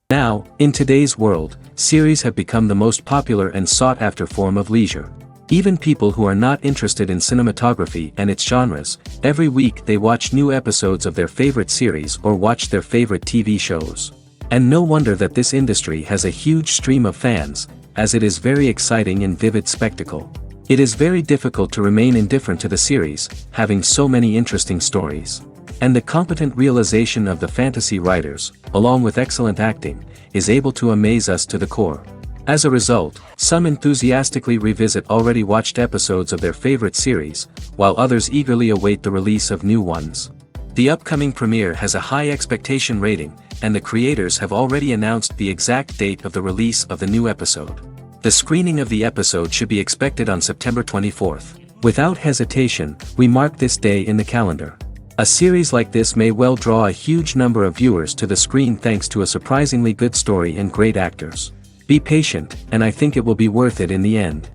Now, in today's world, series have become the most popular and sought-after form of leisure. Even people who are not interested in cinematography and its genres, every week they watch new episodes of their favorite series or watch their favorite TV shows. And no wonder that this industry has a huge stream of fans, as it is very exciting and vivid spectacle. It is very difficult to remain indifferent to the series, having so many interesting stories. And the competent realization of the fantasy writers, along with excellent acting, is able to amaze us to the core. As a result, some enthusiastically revisit already watched episodes of their favorite series, while others eagerly await the release of new ones. The upcoming premiere has a high expectation rating, and the creators have already announced the exact date of the release of the new episode. The screening of the episode should be expected on September 24th. Without hesitation, we mark this day in the calendar. A series like this may well draw a huge number of viewers to the screen thanks to a surprisingly good story and great actors. Be patient, and I think it will be worth it in the end.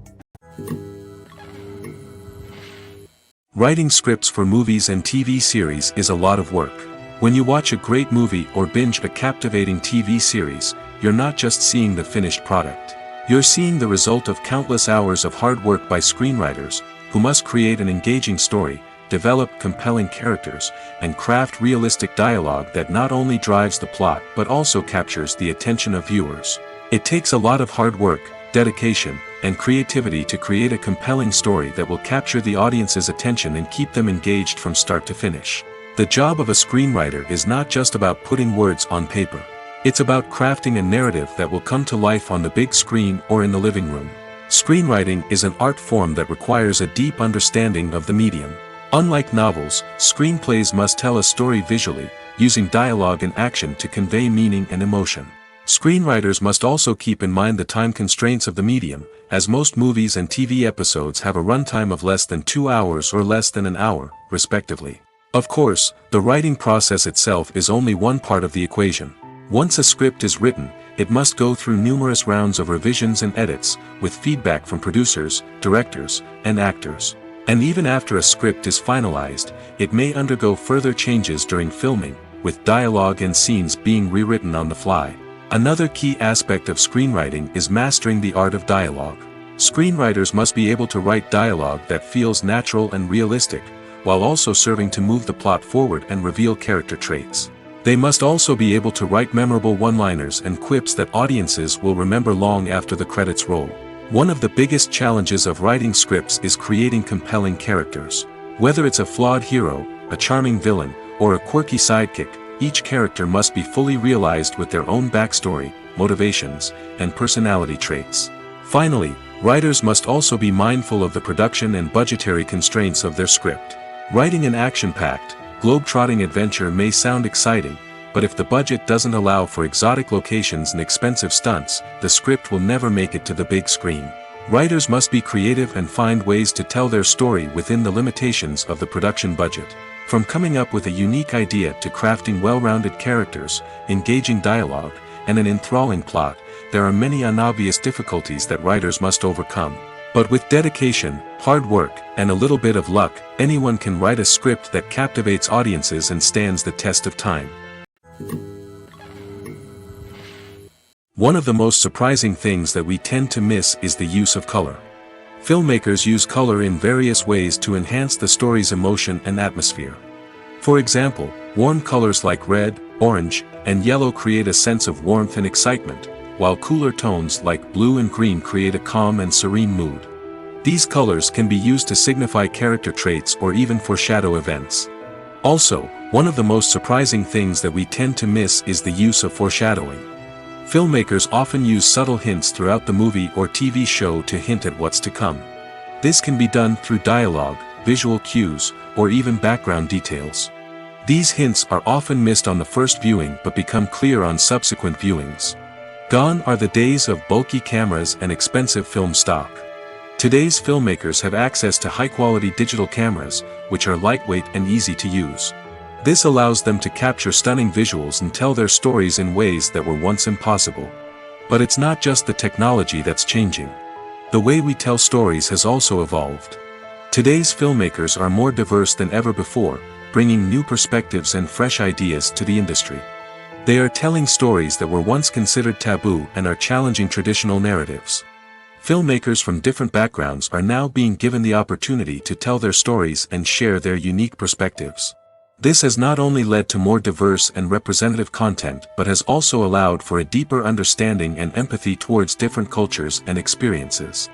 Writing scripts for movies and TV series is a lot of work. When you watch a great movie or binge a captivating TV series, you're not just seeing the finished product. You're seeing the result of countless hours of hard work by screenwriters, who must create an engaging story, develop compelling characters, and craft realistic dialogue that not only drives the plot but also captures the attention of viewers. It takes a lot of hard work, dedication, and creativity to create a compelling story that will capture the audience's attention and keep them engaged from start to finish. The job of a screenwriter is not just about putting words on paper. It's about crafting a narrative that will come to life on the big screen or in the living room. Screenwriting is an art form that requires a deep understanding of the medium. Unlike novels, screenplays must tell a story visually, using dialogue and action to convey meaning and emotion. Screenwriters must also keep in mind the time constraints of the medium, as most movies and TV episodes have a runtime of less than 2 hours or less than an hour, respectively. Of course, the writing process itself is only one part of the equation. Once a script is written, it must go through numerous rounds of revisions and edits, with feedback from producers, directors, and actors. And even after a script is finalized, it may undergo further changes during filming, with dialogue and scenes being rewritten on the fly. Another key aspect of screenwriting is mastering the art of dialogue. Screenwriters must be able to write dialogue that feels natural and realistic, while also serving to move the plot forward and reveal character traits. They must also be able to write memorable one-liners and quips that audiences will remember long after the credits roll. One of the biggest challenges of writing scripts is creating compelling characters. Whether it's a flawed hero, a charming villain, or a quirky sidekick, each character must be fully realized with their own backstory, motivations, and personality traits. Finally, writers must also be mindful of the production and budgetary constraints of their script. Writing an action-packed, globe-trotting adventure may sound exciting, but if the budget doesn't allow for exotic locations and expensive stunts, the script will never make it to the big screen. Writers must be creative and find ways to tell their story within the limitations of the production budget. From coming up with a unique idea to crafting well-rounded characters, engaging dialogue, and an enthralling plot, there are many unobvious difficulties that writers must overcome. But with dedication, hard work, and a little bit of luck, anyone can write a script that captivates audiences and stands the test of time. One of the most surprising things that we tend to miss is the use of color. Filmmakers use color in various ways to enhance the story's emotion and atmosphere. For example, warm colors like red, orange, and yellow create a sense of warmth and excitement, while cooler tones like blue and green create a calm and serene mood. These colors can be used to signify character traits or even foreshadow events. Also, one of the most surprising things that we tend to miss is the use of foreshadowing. Filmmakers often use subtle hints throughout the movie or TV show to hint at what's to come. This can be done through dialogue, visual cues, or even background details. These hints are often missed on the first viewing but become clear on subsequent viewings. Gone are the days of bulky cameras and expensive film stock. Today's filmmakers have access to high-quality digital cameras, which are lightweight and easy to use. This allows them to capture stunning visuals and tell their stories in ways that were once impossible. But it's not just the technology that's changing. The way we tell stories has also evolved. Today's filmmakers are more diverse than ever before, bringing new perspectives and fresh ideas to the industry. They are telling stories that were once considered taboo and are challenging traditional narratives. Filmmakers from different backgrounds are now being given the opportunity to tell their stories and share their unique perspectives. This has not only led to more diverse and representative content but has also allowed for a deeper understanding and empathy towards different cultures and experiences.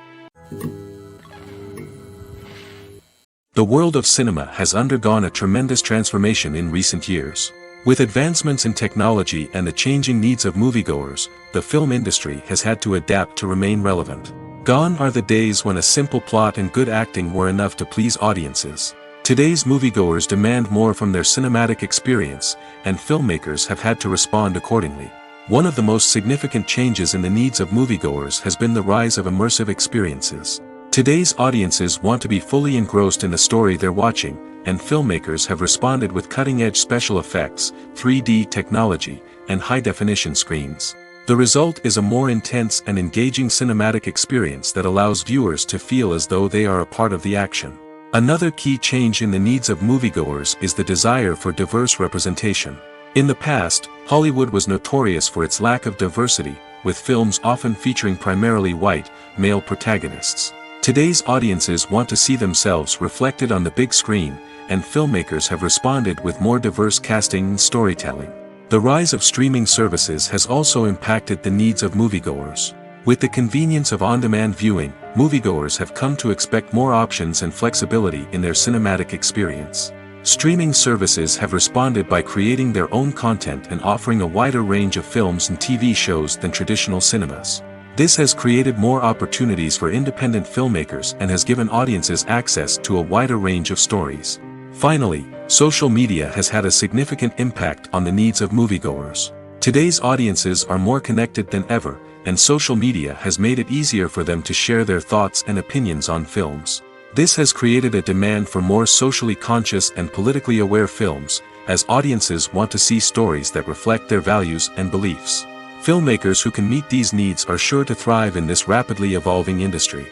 The world of cinema has undergone a tremendous transformation in recent years. With advancements in technology and the changing needs of moviegoers, the film industry has had to adapt to remain relevant. Gone are the days when a simple plot and good acting were enough to please audiences. Today's moviegoers demand more from their cinematic experience, and filmmakers have had to respond accordingly. One of the most significant changes in the needs of moviegoers has been the rise of immersive experiences. Today's audiences want to be fully engrossed in the story they're watching, and filmmakers have responded with cutting-edge special effects, 3D technology, and high-definition screens. The result is a more intense and engaging cinematic experience that allows viewers to feel as though they are a part of the action. Another key change in the needs of moviegoers is the desire for diverse representation. In the past, Hollywood was notorious for its lack of diversity, with films often featuring primarily white, male protagonists. Today's audiences want to see themselves reflected on the big screen, and filmmakers have responded with more diverse casting and storytelling. The rise of streaming services has also impacted the needs of moviegoers. With the convenience of on-demand viewing, moviegoers have come to expect more options and flexibility in their cinematic experience. Streaming services have responded by creating their own content and offering a wider range of films and TV shows than traditional cinemas. This has created more opportunities for independent filmmakers and has given audiences access to a wider range of stories. Finally, social media has had a significant impact on the needs of moviegoers. Today's audiences are more connected than ever, and social media has made it easier for them to share their thoughts and opinions on films. This has created a demand for more socially conscious and politically aware films, as audiences want to see stories that reflect their values and beliefs. Filmmakers who can meet these needs are sure to thrive in this rapidly evolving industry.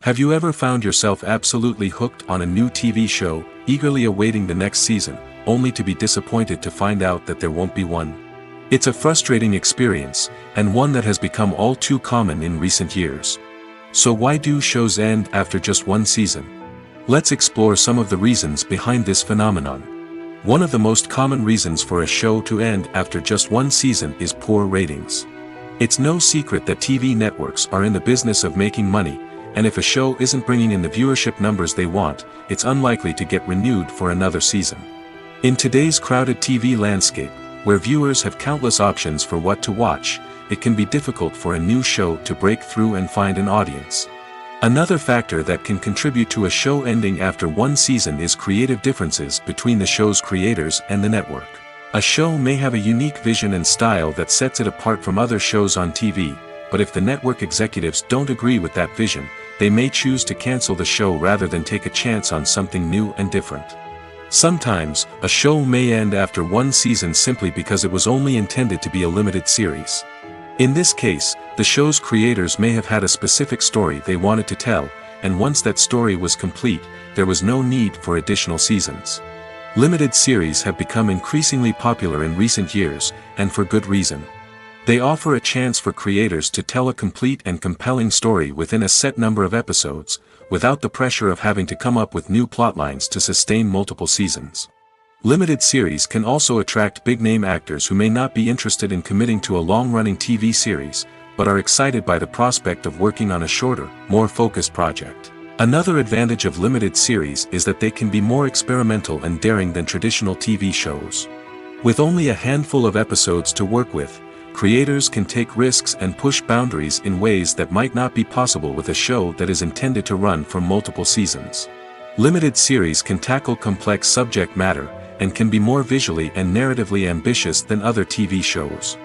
Have you ever found yourself absolutely hooked on a new TV show, eagerly awaiting the next season, only to be disappointed to find out that there won't be one? It's a frustrating experience, and one that has become all too common in recent years. So why do shows end after just one season? Let's explore some of the reasons behind this phenomenon. One of the most common reasons for a show to end after just one season is poor ratings. It's no secret that TV networks are in the business of making money, and if a show isn't bringing in the viewership numbers they want, it's unlikely to get renewed for another season. In today's crowded TV landscape, where viewers have countless options for what to watch, it can be difficult for a new show to break through and find an audience. Another factor that can contribute to a show ending after one season is creative differences between the show's creators and the network. A show may have a unique vision and style that sets it apart from other shows on TV, but if the network executives don't agree with that vision, they may choose to cancel the show rather than take a chance on something new and different. Sometimes, a show may end after one season simply because it was only intended to be a limited series. In this case, the show's creators may have had a specific story they wanted to tell, and once that story was complete, there was no need for additional seasons. Limited series have become increasingly popular in recent years, and for good reason. They offer a chance for creators to tell a complete and compelling story within a set number of episodes, without the pressure of having to come up with new plotlines to sustain multiple seasons. Limited series can also attract big-name actors who may not be interested in committing to a long-running TV series, but are excited by the prospect of working on a shorter, more focused project. Another advantage of limited series is that they can be more experimental and daring than traditional TV shows. With only a handful of episodes to work with, creators can take risks and push boundaries in ways that might not be possible with a show that is intended to run for multiple seasons. Limited series can tackle complex subject matter, and can be more visually and narratively ambitious than other TV shows.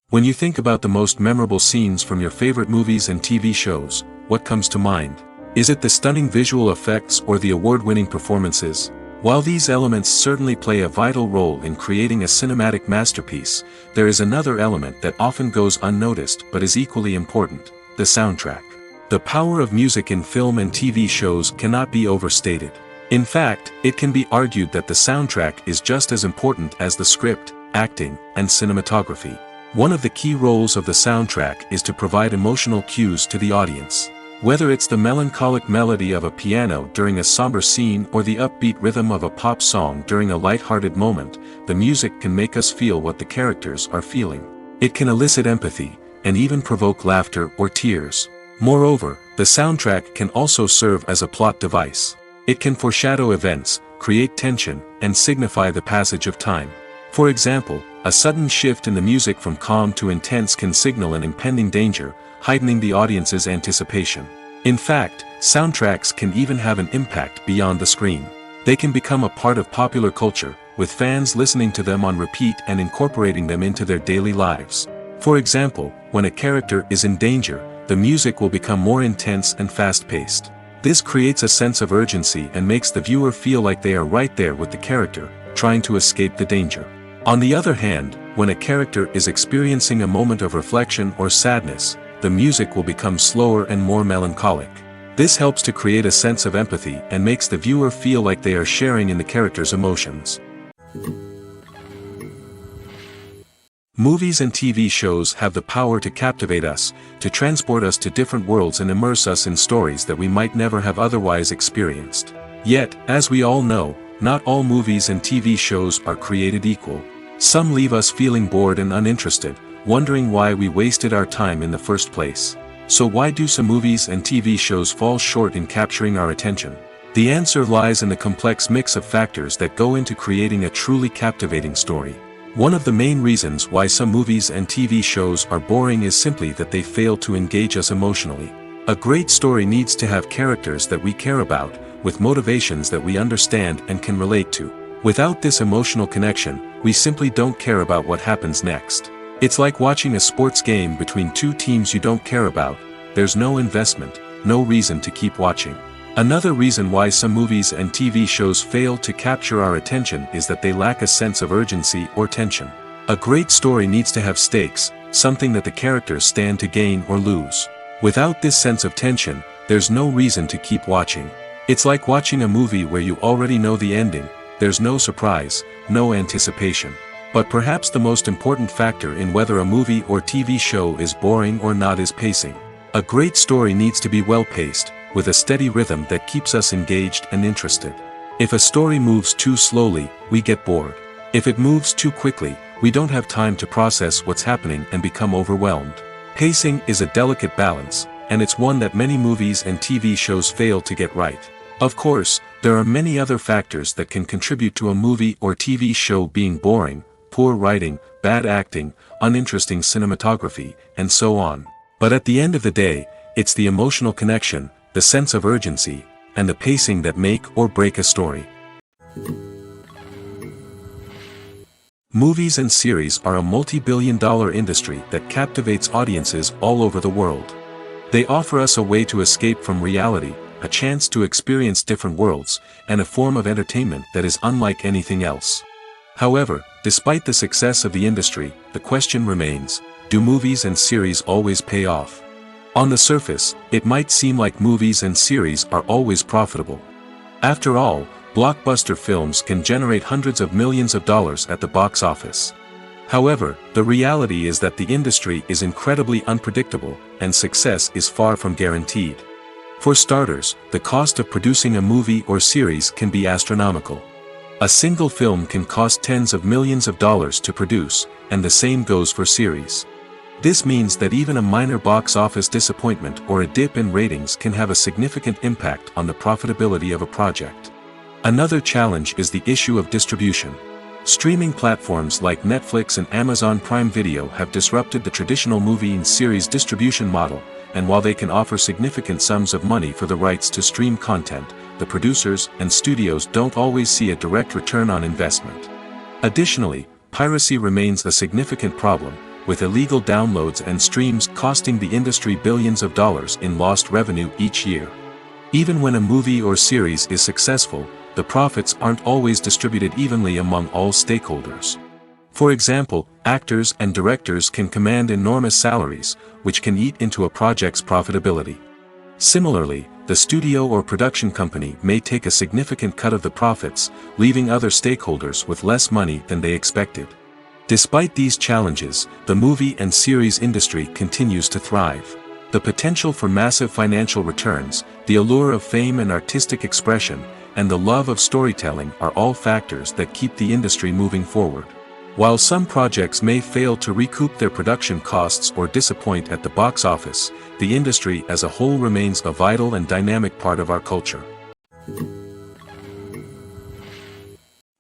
When you think about the most memorable scenes from your favorite movies and TV shows, what comes to mind? Is it the stunning visual effects or the award-winning performances? While these elements certainly play a vital role in creating a cinematic masterpiece, there is another element that often goes unnoticed but is equally important: the soundtrack. The power of music in film and TV shows cannot be overstated. In fact, it can be argued that the soundtrack is just as important as the script, acting, and cinematography. One of the key roles of the soundtrack is to provide emotional cues to the audience. Whether it's the melancholic melody of a piano during a somber scene or the upbeat rhythm of a pop song during a light-hearted moment, the music can make us feel what the characters are feeling. It can elicit empathy, and even provoke laughter or tears. Moreover, the soundtrack can also serve as a plot device. It can foreshadow events, create tension, and signify the passage of time. For example, a sudden shift in the music from calm to intense can signal an impending danger, heightening the audience's anticipation. In fact, soundtracks can even have an impact beyond the screen. They can become a part of popular culture, with fans listening to them on repeat and incorporating them into their daily lives. For example, when a character is in danger, the music will become more intense and fast-paced. This creates a sense of urgency and makes the viewer feel like they are right there with the character, trying to escape the danger. On the other hand, when a character is experiencing a moment of reflection or sadness, the music will become slower and more melancholic. This helps to create a sense of empathy and makes the viewer feel like they are sharing in the character's emotions. Movies and TV shows have the power to captivate us, to transport us to different worlds and immerse us in stories that we might never have otherwise experienced. Yet, as we all know, not all movies and TV shows are created equal. Some leave us feeling bored and uninterested, wondering why we wasted our time in the first place. So why do some movies and TV shows fall short in capturing our attention? The answer lies in the complex mix of factors that go into creating a truly captivating story. One of the main reasons why some movies and TV shows are boring is simply that they fail to engage us emotionally. A great story needs to have characters that we care about, with motivations that we understand and can relate to. Without this emotional connection, we simply don't care about what happens next. It's like watching a sports game between two teams you don't care about. There's no investment, no reason to keep watching. Another reason why some movies and TV shows fail to capture our attention is that they lack a sense of urgency or tension. A great story needs to have stakes, something that the characters stand to gain or lose. Without this sense of tension, there's no reason to keep watching. It's like watching a movie where you already know the ending. There's no surprise, no anticipation. But perhaps the most important factor in whether a movie or TV show is boring or not is pacing. A great story needs to be well-paced, with a steady rhythm that keeps us engaged and interested. If a story moves too slowly, we get bored. If it moves too quickly, we don't have time to process what's happening and become overwhelmed. Pacing is a delicate balance, and it's one that many movies and TV shows fail to get right. Of course, there are many other factors that can contribute to a movie or TV show being boring: poor writing, bad acting, uninteresting cinematography, and so on. But at the end of the day, it's the emotional connection, the sense of urgency, and the pacing that make or break a story. Movies and series are a multi-billion-dollar industry that captivates audiences all over the world. They offer us a way to escape from reality, a chance to experience different worlds, and a form of entertainment that is unlike anything else. However, despite the success of the industry, the question remains: do movies and series always pay off? On the surface, it might seem like movies and series are always profitable. After all, blockbuster films can generate hundreds of millions of dollars at the box office. However, the reality is that the industry is incredibly unpredictable, and success is far from guaranteed. For starters, the cost of producing a movie or series can be astronomical. A single film can cost tens of millions of dollars to produce, and the same goes for series. This means that even a minor box office disappointment or a dip in ratings can have a significant impact on the profitability of a project. Another challenge is the issue of distribution. Streaming platforms like Netflix and Amazon Prime Video have disrupted the traditional movie and series distribution model, and while they can offer significant sums of money for the rights to stream content, the producers and studios don't always see a direct return on investment. Additionally, piracy remains a significant problem, with illegal downloads and streams costing the industry billions of dollars in lost revenue each year. Even when a movie or series is successful, the profits aren't always distributed evenly among all stakeholders. For example, actors and directors can command enormous salaries, which can eat into a project's profitability. Similarly, the studio or production company may take a significant cut of the profits, leaving other stakeholders with less money than they expected. Despite these challenges, the movie and series industry continues to thrive. The potential for massive financial returns, the allure of fame and artistic expression, and the love of storytelling are all factors that keep the industry moving forward. While some projects may fail to recoup their production costs or disappoint at the box office, the industry as a whole remains a vital and dynamic part of our culture.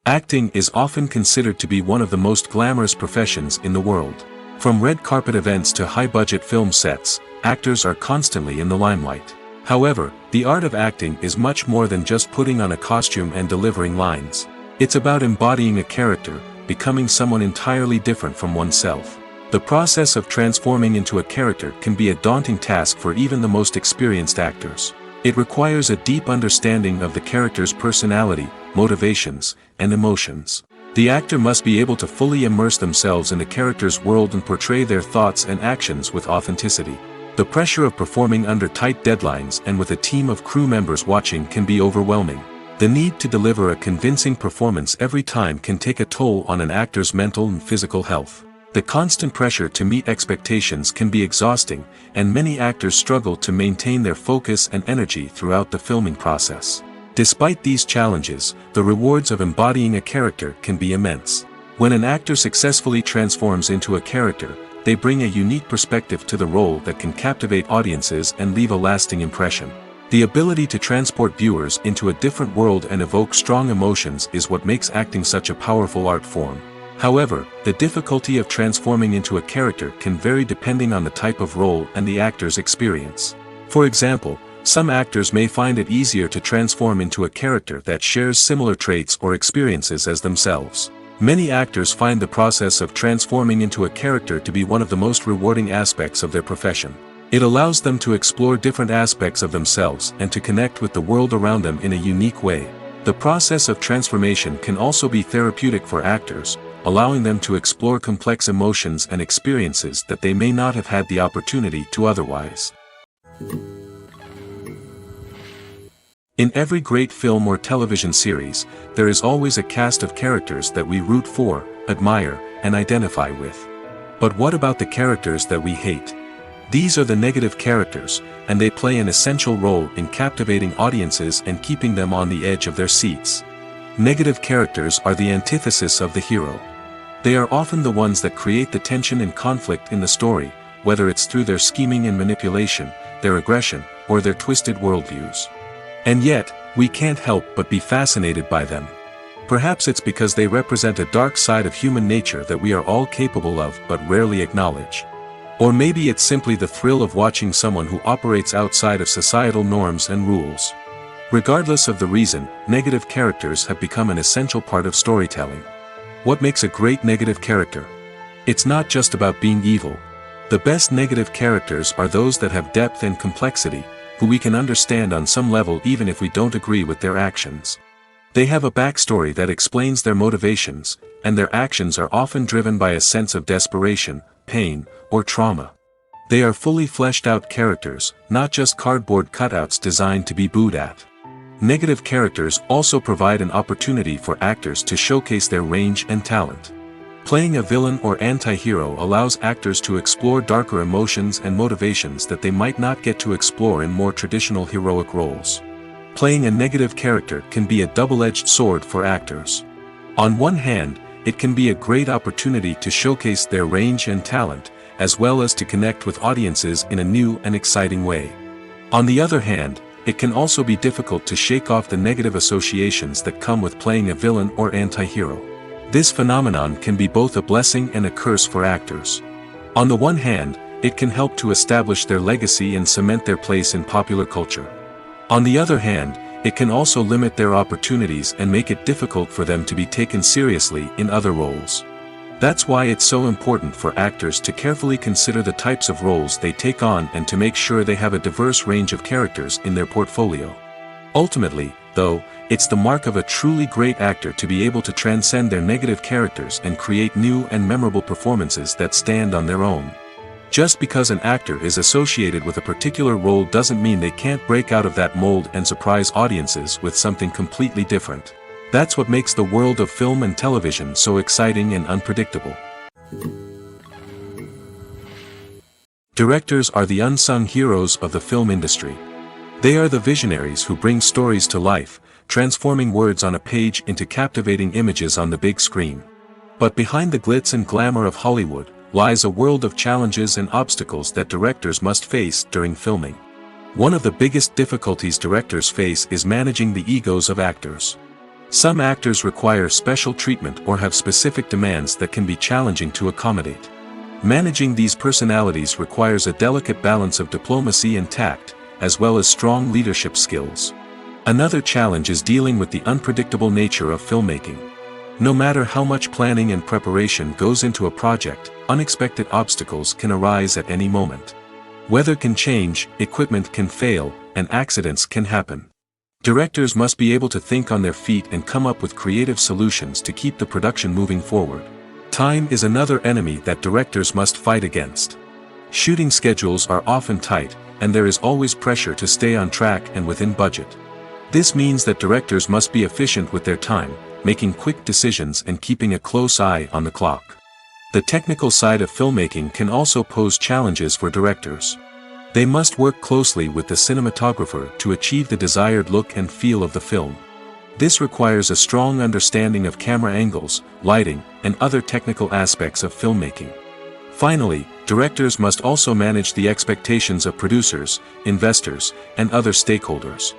Acting is often considered to be one of the most glamorous professions in the world. From red carpet events to high-budget film sets, actors are constantly in the limelight. However, the art of acting is much more than just putting on a costume and delivering lines. It's about embodying a character, becoming someone entirely different from oneself. The process of transforming into a character can be a daunting task for even the most experienced actors. It requires a deep understanding of the character's personality, motivations, and emotions. The actor must be able to fully immerse themselves in the character's world and portray their thoughts and actions with authenticity. The pressure of performing under tight deadlines and with a team of crew members watching can be overwhelming. The need to deliver a convincing performance every time can take a toll on an actor's mental and physical health. The constant pressure to meet expectations can be exhausting, and many actors struggle to maintain their focus and energy throughout the filming process. Despite these challenges, the rewards of embodying a character can be immense. When an actor successfully transforms into a character, they bring a unique perspective to the role that can captivate audiences and leave a lasting impression. The ability to transport viewers into a different world and evoke strong emotions is what makes acting such a powerful art form. However, the difficulty of transforming into a character can vary depending on the type of role and the actor's experience. For example, some actors may find it easier to transform into a character that shares similar traits or experiences as themselves. Many actors find the process of transforming into a character to be one of the most rewarding aspects of their profession. It allows them to explore different aspects of themselves and to connect with the world around them in a unique way. The process of transformation can also be therapeutic for actors, allowing them to explore complex emotions and experiences that they may not have had the opportunity to otherwise. In every great film or television series, there is always a cast of characters that we root for, admire, and identify with. But what about the characters that we hate? These are the negative characters, and they play an essential role in captivating audiences and keeping them on the edge of their seats. Negative characters are the antithesis of the hero. They are often the ones that create the tension and conflict in the story, whether it's through their scheming and manipulation, their aggression, or their twisted worldviews. And yet, we can't help but be fascinated by them. Perhaps it's because they represent a dark side of human nature that we are all capable of but rarely acknowledge. Or maybe it's simply the thrill of watching someone who operates outside of societal norms and rules. Regardless of the reason, negative characters have become an essential part of storytelling. What makes a great negative character? It's not just about being evil. The best negative characters are those that have depth and complexity, who we can understand on some level even if we don't agree with their actions. They have a backstory that explains their motivations, and their actions are often driven by a sense of desperation, pain, or trauma. They are fully fleshed out characters, not just cardboard cutouts designed to be booed at. Negative characters also provide an opportunity for actors to showcase their range and talent. Playing a villain or anti-hero allows actors to explore darker emotions and motivations that they might not get to explore in more traditional heroic roles. Playing a negative character can be a double-edged sword for actors. On one hand, it can be a great opportunity to showcase their range and talent, as well as to connect with audiences in a new and exciting way. On the other hand, it can also be difficult to shake off the negative associations that come with playing a villain or anti-hero. This phenomenon can be both a blessing and a curse for actors. On the one hand, it can help to establish their legacy and cement their place in popular culture. On the other hand, it can also limit their opportunities and make it difficult for them to be taken seriously in other roles. That's why it's so important for actors to carefully consider the types of roles they take on and to make sure they have a diverse range of characters in their portfolio. Ultimately, though, it's the mark of a truly great actor to be able to transcend their negative characters and create new and memorable performances that stand on their own. Just because an actor is associated with a particular role doesn't mean they can't break out of that mold and surprise audiences with something completely different. That's what makes the world of film and television so exciting and unpredictable. Directors are the unsung heroes of the film industry. They are the visionaries who bring stories to life, transforming words on a page into captivating images on the big screen. But behind the glitz and glamour of Hollywood lies a world of challenges and obstacles that directors must face during filming. One of the biggest difficulties directors face is managing the egos of actors. Some actors require special treatment or have specific demands that can be challenging to accommodate. Managing these personalities requires a delicate balance of diplomacy and tact, as well as strong leadership skills. Another challenge is dealing with the unpredictable nature of filmmaking. No matter how much planning and preparation goes into a project, unexpected obstacles can arise at any moment. Weather can change, equipment can fail, and accidents can happen. Directors must be able to think on their feet and come up with creative solutions to keep the production moving forward. Time is another enemy that directors must fight against. Shooting schedules are often tight, and there is always pressure to stay on track and within budget. This means that directors must be efficient with their time, making quick decisions and keeping a close eye on the clock. The technical side of filmmaking can also pose challenges for directors. They must work closely with the cinematographer to achieve the desired look and feel of the film. This requires a strong understanding of camera angles, lighting, and other technical aspects of filmmaking. Finally, directors must also manage the expectations of producers, investors, and other stakeholders.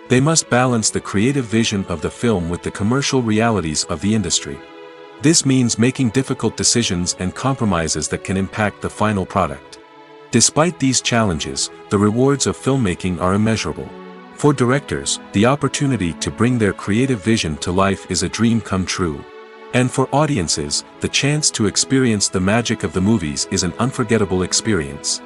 They must balance the creative vision of the film with the commercial realities of the industry. This means making difficult decisions and compromises that can impact the final product. Despite these challenges, the rewards of filmmaking are immeasurable. For directors, the opportunity to bring their creative vision to life is a dream come true. And for audiences, the chance to experience the magic of the movies is an unforgettable experience.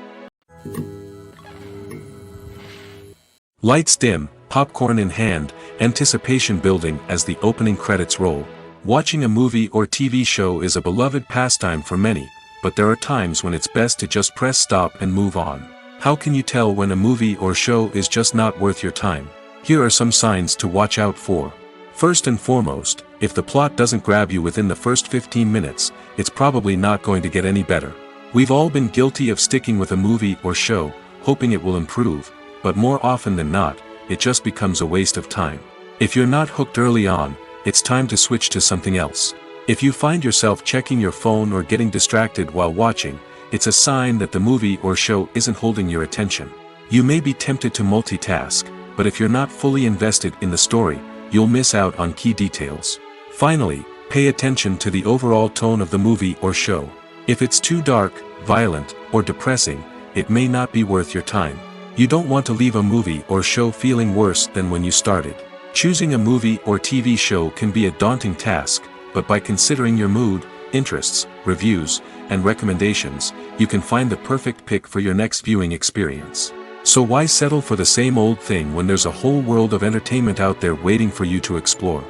Lights dim, popcorn in hand, anticipation building as the opening credits roll. Watching a movie or TV show is a beloved pastime for many, but there are times when it's best to just press stop and move on. How can you tell when a movie or show is just not worth your time? Here are some signs to watch out for. First and foremost, if the plot doesn't grab you within the first 15 minutes, it's probably not going to get any better. We've all been guilty of sticking with a movie or show, hoping it will improve, but more often than not, it just becomes a waste of time. If you're not hooked early on, it's time to switch to something else. If you find yourself checking your phone or getting distracted while watching, it's a sign that the movie or show isn't holding your attention. You may be tempted to multitask, but if you're not fully invested in the story, you'll miss out on key details. Finally, pay attention to the overall tone of the movie or show. If it's too dark, violent, or depressing, it may not be worth your time. You don't want to leave a movie or show feeling worse than when you started. Choosing a movie or TV show can be a daunting task, but by considering your mood, interests, reviews, and recommendations, you can find the perfect pick for your next viewing experience. So why settle for the same old thing when there's a whole world of entertainment out there waiting for you to explore?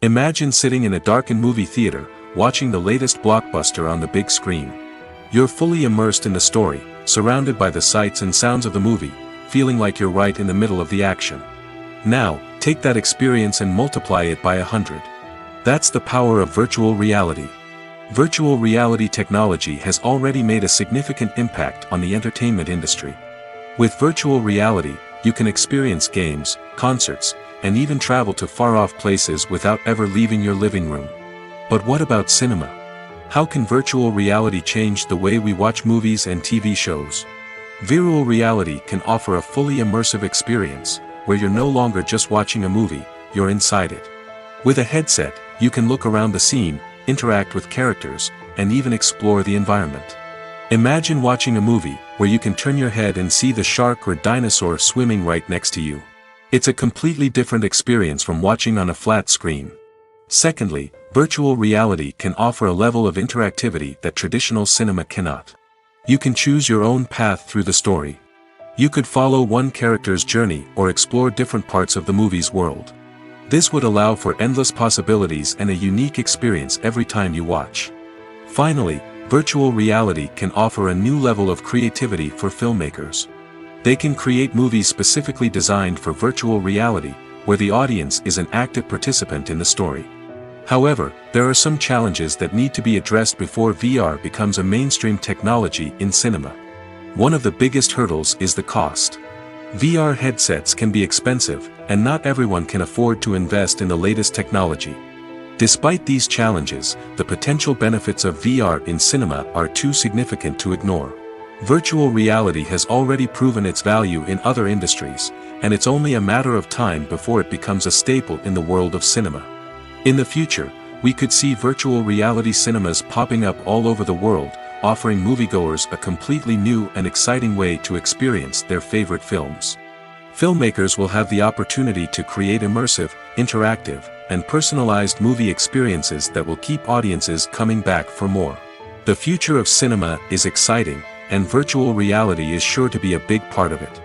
Imagine sitting in a darkened movie theater, watching the latest blockbuster on the big screen. You're fully immersed in the story, surrounded by the sights and sounds of the movie, feeling like you're right in the middle of the action. Now, take that experience and multiply it by 100. That's the power of virtual reality. Virtual reality technology has already made a significant impact on the entertainment industry. With virtual reality, you can experience games, concerts, and even travel to far-off places without ever leaving your living room. But what about cinema? How can virtual reality change the way we watch movies and TV shows? Virtual reality can offer a fully immersive experience, where you're no longer just watching a movie, you're inside it. With a headset, you can look around the scene, interact with characters, and even explore the environment. Imagine watching a movie where you can turn your head and see the shark or dinosaur swimming right next to you. It's a completely different experience from watching on a flat screen. Secondly, virtual reality can offer a level of interactivity that traditional cinema cannot. You can choose your own path through the story. You could follow one character's journey or explore different parts of the movie's world. This would allow for endless possibilities and a unique experience every time you watch. Finally, virtual reality can offer a new level of creativity for filmmakers. They can create movies specifically designed for virtual reality, where the audience is an active participant in the story. However, there are some challenges that need to be addressed before VR becomes a mainstream technology in cinema. One of the biggest hurdles is the cost. VR headsets can be expensive, and not everyone can afford to invest in the latest technology. Despite these challenges, the potential benefits of VR in cinema are too significant to ignore. Virtual reality has already proven its value in other industries, and it's only a matter of time before it becomes a staple in the world of cinema. In the future, we could see virtual reality cinemas popping up all over the world, offering moviegoers a completely new and exciting way to experience their favorite films. Filmmakers will have the opportunity to create immersive, interactive, and personalized movie experiences that will keep audiences coming back for more. The future of cinema is exciting, and virtual reality is sure to be a big part of it.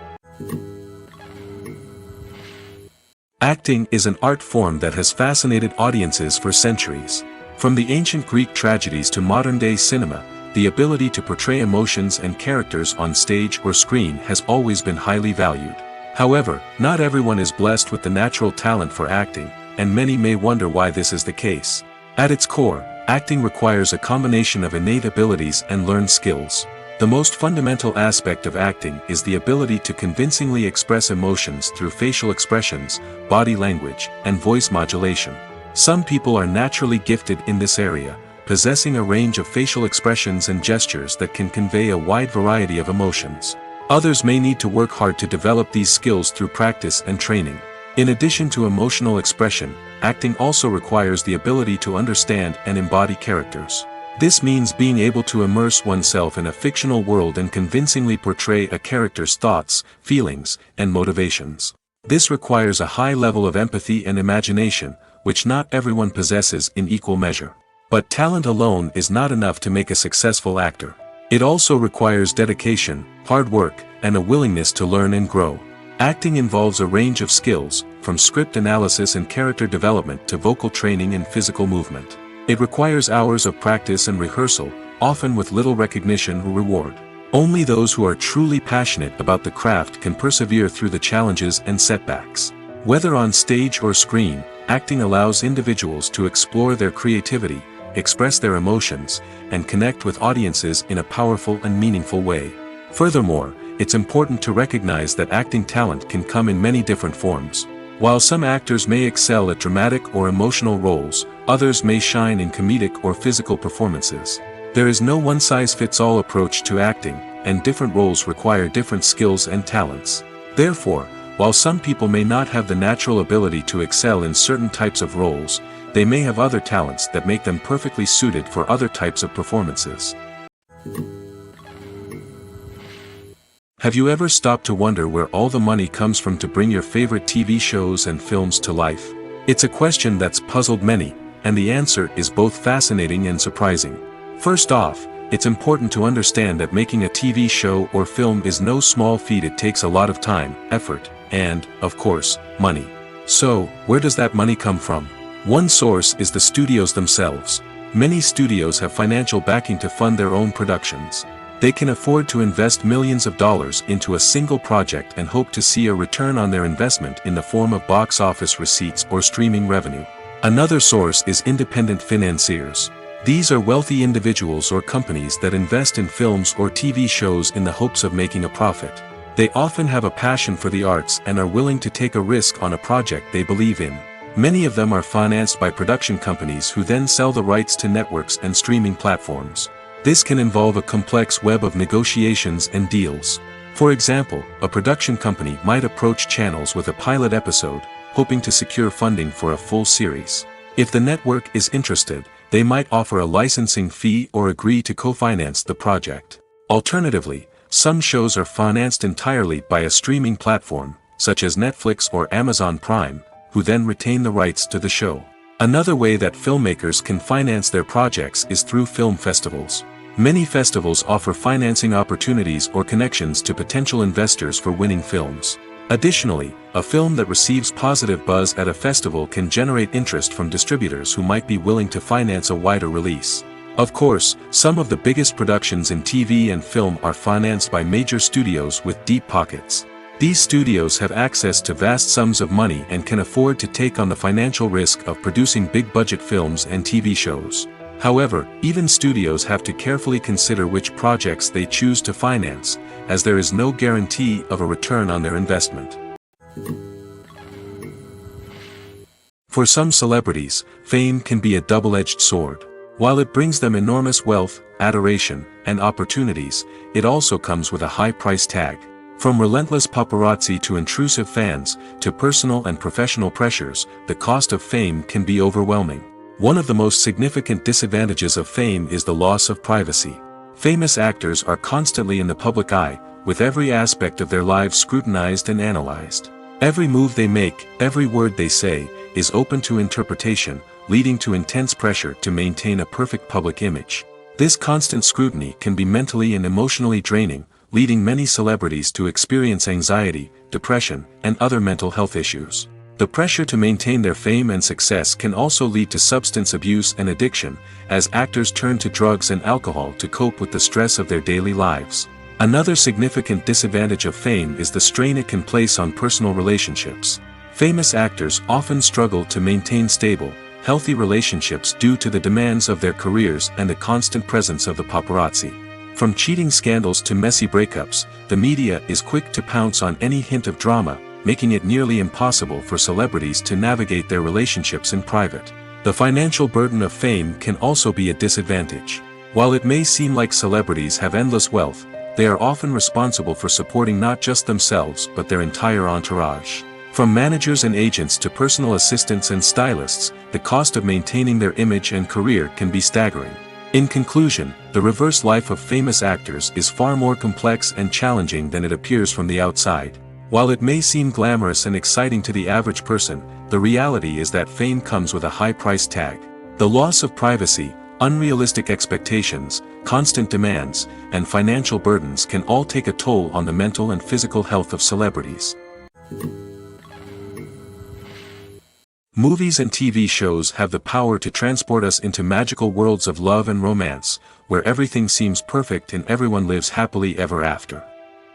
Acting is an art form that has fascinated audiences for centuries. From the ancient Greek tragedies to modern-day cinema, the ability to portray emotions and characters on stage or screen has always been highly valued. However, not everyone is blessed with the natural talent for acting, and many may wonder why this is the case. At its core, acting requires a combination of innate abilities and learned skills. The most fundamental aspect of acting is the ability to convincingly express emotions through facial expressions, body language, and voice modulation. Some people are naturally gifted in this area, possessing a range of facial expressions and gestures that can convey a wide variety of emotions. Others may need to work hard to develop these skills through practice and training. In addition to emotional expression, acting also requires the ability to understand and embody characters. This means being able to immerse oneself in a fictional world and convincingly portray a character's thoughts, feelings, and motivations. This requires a high level of empathy and imagination, which not everyone possesses in equal measure. But talent alone is not enough to make a successful actor. It also requires dedication, hard work, and a willingness to learn and grow. Acting involves a range of skills, from script analysis and character development to vocal training and physical movement. It requires hours of practice and rehearsal, often with little recognition or reward. Only those who are truly passionate about the craft can persevere through the challenges and setbacks. Whether on stage or screen, acting allows individuals to explore their creativity, express their emotions, and connect with audiences in a powerful and meaningful way. Furthermore, it's important to recognize that acting talent can come in many different forms. While some actors may excel at dramatic or emotional roles, others may shine in comedic or physical performances. There is no one-size-fits-all approach to acting, and different roles require different skills and talents. Therefore, while some people may not have the natural ability to excel in certain types of roles, they may have other talents that make them perfectly suited for other types of performances. Have you ever stopped to wonder where all the money comes from to bring your favorite TV shows and films to life? It's a question that's puzzled many, and the answer is both fascinating and surprising. First off, it's important to understand that making a TV show or film is no small feat. It takes a lot of time, effort, and, of course, money. So, where does that money come from? One source is the studios themselves. Many studios have financial backing to fund their own productions. They can afford to invest millions of dollars into a single project and hope to see a return on their investment in the form of box office receipts or streaming revenue. Another source is independent financiers. These are wealthy individuals or companies that invest in films or TV shows in the hopes of making a profit. They often have a passion for the arts and are willing to take a risk on a project they believe in. Many of them are financed by production companies who then sell the rights to networks and streaming platforms. This can involve a complex web of negotiations and deals. For example, a production company might approach channels with a pilot episode, hoping to secure funding for a full series. If the network is interested, they might offer a licensing fee or agree to co-finance the project. Alternatively, some shows are financed entirely by a streaming platform, such as Netflix or Amazon Prime, who then retain the rights to the show. Another way that filmmakers can finance their projects is through film festivals. Many festivals offer financing opportunities or connections to potential investors for winning films. Additionally, a film that receives positive buzz at a festival can generate interest from distributors who might be willing to finance a wider release. Of course, some of the biggest productions in TV and film are financed by major studios with deep pockets. These studios have access to vast sums of money and can afford to take on the financial risk of producing big-budget films and TV shows. However, even studios have to carefully consider which projects they choose to finance, as there is no guarantee of a return on their investment. For some celebrities, fame can be a double-edged sword. While it brings them enormous wealth, adoration, and opportunities, it also comes with a high price tag. From relentless paparazzi to intrusive fans, to personal and professional pressures, the cost of fame can be overwhelming. One of the most significant disadvantages of fame is the loss of privacy. Famous actors are constantly in the public eye, with every aspect of their lives scrutinized and analyzed. Every move they make, every word they say, is open to interpretation, leading to intense pressure to maintain a perfect public image. This constant scrutiny can be mentally and emotionally draining, leading many celebrities to experience anxiety, depression, and other mental health issues. The pressure to maintain their fame and success can also lead to substance abuse and addiction, as actors turn to drugs and alcohol to cope with the stress of their daily lives. Another significant disadvantage of fame is the strain it can place on personal relationships. Famous actors often struggle to maintain stable, healthy relationships due to the demands of their careers and the constant presence of the paparazzi. From cheating scandals to messy breakups, the media is quick to pounce on any hint of drama, making it nearly impossible for celebrities to navigate their relationships in private. The financial burden of fame can also be a disadvantage. While it may seem like celebrities have endless wealth, they are often responsible for supporting not just themselves but their entire entourage. From managers and agents to personal assistants and stylists, the cost of maintaining their image and career can be staggering. In conclusion, the reverse life of famous actors is far more complex and challenging than it appears from the outside. While it may seem glamorous and exciting to the average person, the reality is that fame comes with a high price tag. The loss of privacy, unrealistic expectations, constant demands, and financial burdens can all take a toll on the mental and physical health of celebrities. Movies and TV shows have the power to transport us into magical worlds of love and romance, where everything seems perfect and everyone lives happily ever after.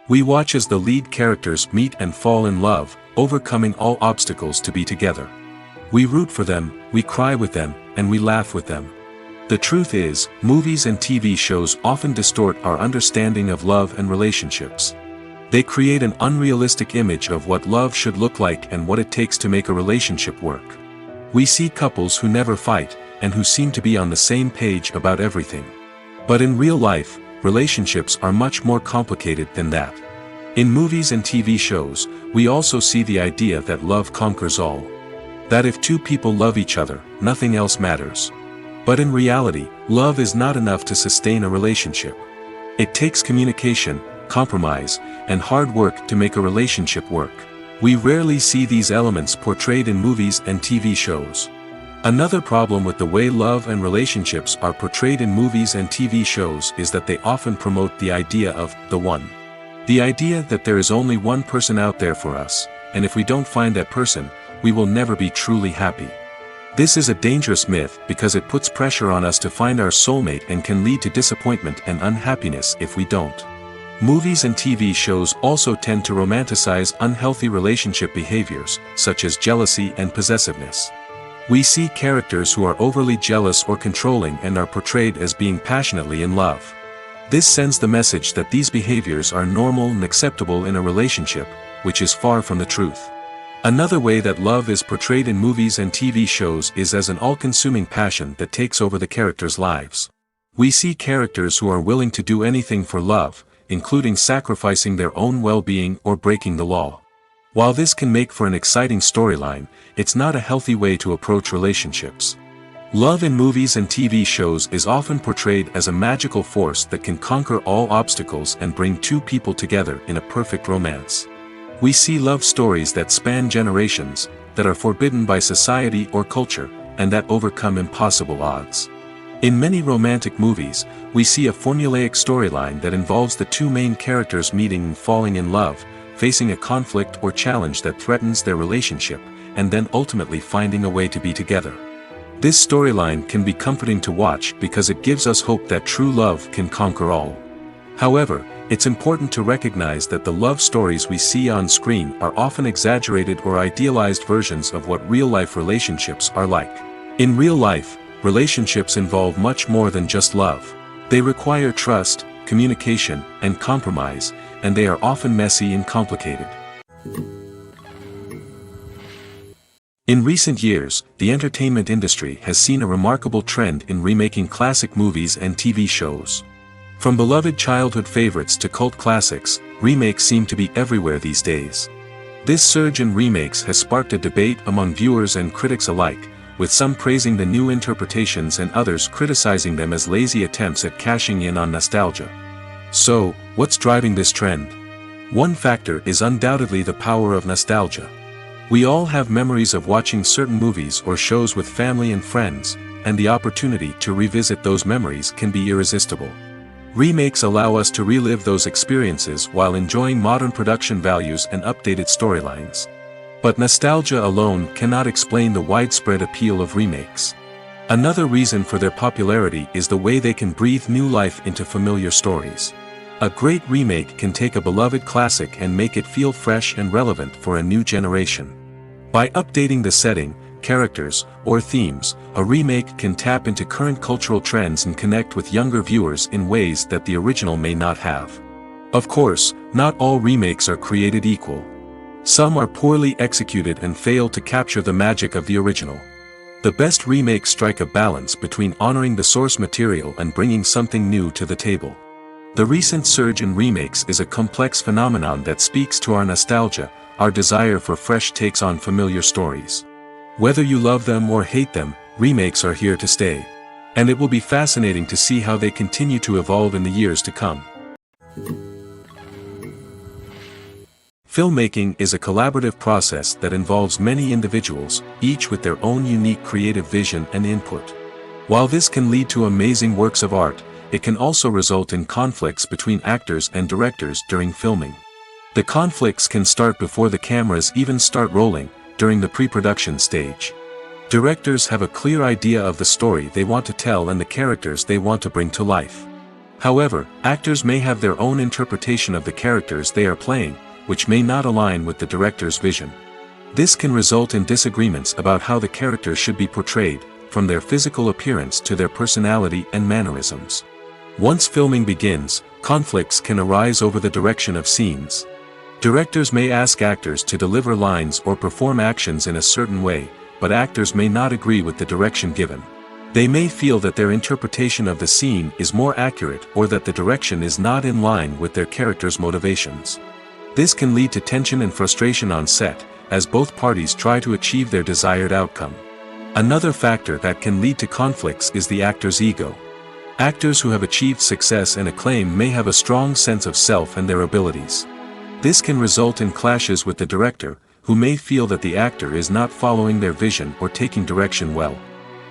We watch as the lead characters meet and fall in love, overcoming all obstacles to be together. We root for them, we cry with them, and we laugh with them. The truth is, movies and TV shows often distort our understanding of love and relationships. They create an unrealistic image of what love should look like and what it takes to make a relationship work. We see couples who never fight, and who seem to be on the same page about everything. But in real life, relationships are much more complicated than that. In movies and TV shows, we also see the idea that love conquers all. That if two people love each other, nothing else matters. But in reality, love is not enough to sustain a relationship. It takes communication, compromise, and hard work to make a relationship work. We rarely see these elements portrayed in movies and TV shows. Another problem with the way love and relationships are portrayed in movies and TV shows is that they often promote the idea of the one. The idea that there is only one person out there for us, and if we don't find that person, we will never be truly happy. This is a dangerous myth because it puts pressure on us to find our soulmate and can lead to disappointment and unhappiness if we don't. Movies and TV shows also tend to romanticize unhealthy relationship behaviors, such as jealousy and possessiveness. We see characters who are overly jealous or controlling and are portrayed as being passionately in love. This sends the message that these behaviors are normal and acceptable in a relationship, which is far from the truth. Another way that love is portrayed in movies and TV shows is as an all-consuming passion that takes over the characters' lives. We see characters who are willing to do anything for love, including sacrificing their own well-being or breaking the law. While this can make for an exciting storyline, it's not a healthy way to approach relationships. Love in movies and TV shows is often portrayed as a magical force that can conquer all obstacles and bring two people together in a perfect romance. We see love stories that span generations, that are forbidden by society or culture, and that overcome impossible odds. In many romantic movies, we see a formulaic storyline that involves the two main characters meeting and falling in love, facing a conflict or challenge that threatens their relationship, and then ultimately finding a way to be together. This storyline can be comforting to watch because it gives us hope that true love can conquer all. However, it's important to recognize that the love stories we see on screen are often exaggerated or idealized versions of what real-life relationships are like. In real life, relationships involve much more than just love. They require trust, communication, and compromise, and they are often messy and complicated. In recent years, the entertainment industry has seen a remarkable trend in remaking classic movies and TV shows. From beloved childhood favorites to cult classics, remakes seem to be everywhere these days. This surge in remakes has sparked a debate among viewers and critics alike, with some praising the new interpretations and others criticizing them as lazy attempts at cashing in on nostalgia. So, what's driving this trend? One factor is undoubtedly the power of nostalgia. We all have memories of watching certain movies or shows with family and friends, and the opportunity to revisit those memories can be irresistible. Remakes allow us to relive those experiences while enjoying modern production values and updated storylines. But nostalgia alone cannot explain the widespread appeal of remakes. Another reason for their popularity is the way they can breathe new life into familiar stories. A great remake can take a beloved classic and make it feel fresh and relevant for a new generation. By updating the setting, characters, or themes, a remake can tap into current cultural trends and connect with younger viewers in ways that the original may not have. Of course, not all remakes are created equal. Some are poorly executed and fail to capture the magic of the original. The best remakes strike a balance between honoring the source material and bringing something new to the table. The recent surge in remakes is a complex phenomenon that speaks to our nostalgia, our desire for fresh takes on familiar stories. Whether you love them or hate them, remakes are here to stay. And it will be fascinating to see how they continue to evolve in the years to come. Filmmaking is a collaborative process that involves many individuals, each with their own unique creative vision and input. While this can lead to amazing works of art, it can also result in conflicts between actors and directors during filming. The conflicts can start before the cameras even start rolling, during the pre-production stage. Directors have a clear idea of the story they want to tell and the characters they want to bring to life. However, actors may have their own interpretation of the characters they are playing, which may not align with the director's vision. This can result in disagreements about how the characters should be portrayed, from their physical appearance to their personality and mannerisms. Once filming begins, conflicts can arise over the direction of scenes. Directors may ask actors to deliver lines or perform actions in a certain way, but actors may not agree with the direction given. They may feel that their interpretation of the scene is more accurate or that the direction is not in line with their character's motivations. This can lead to tension and frustration on set, as both parties try to achieve their desired outcome. Another factor that can lead to conflicts is the actor's ego. Actors who have achieved success and acclaim may have a strong sense of self and their abilities. This can result in clashes with the director, who may feel that the actor is not following their vision or taking direction well.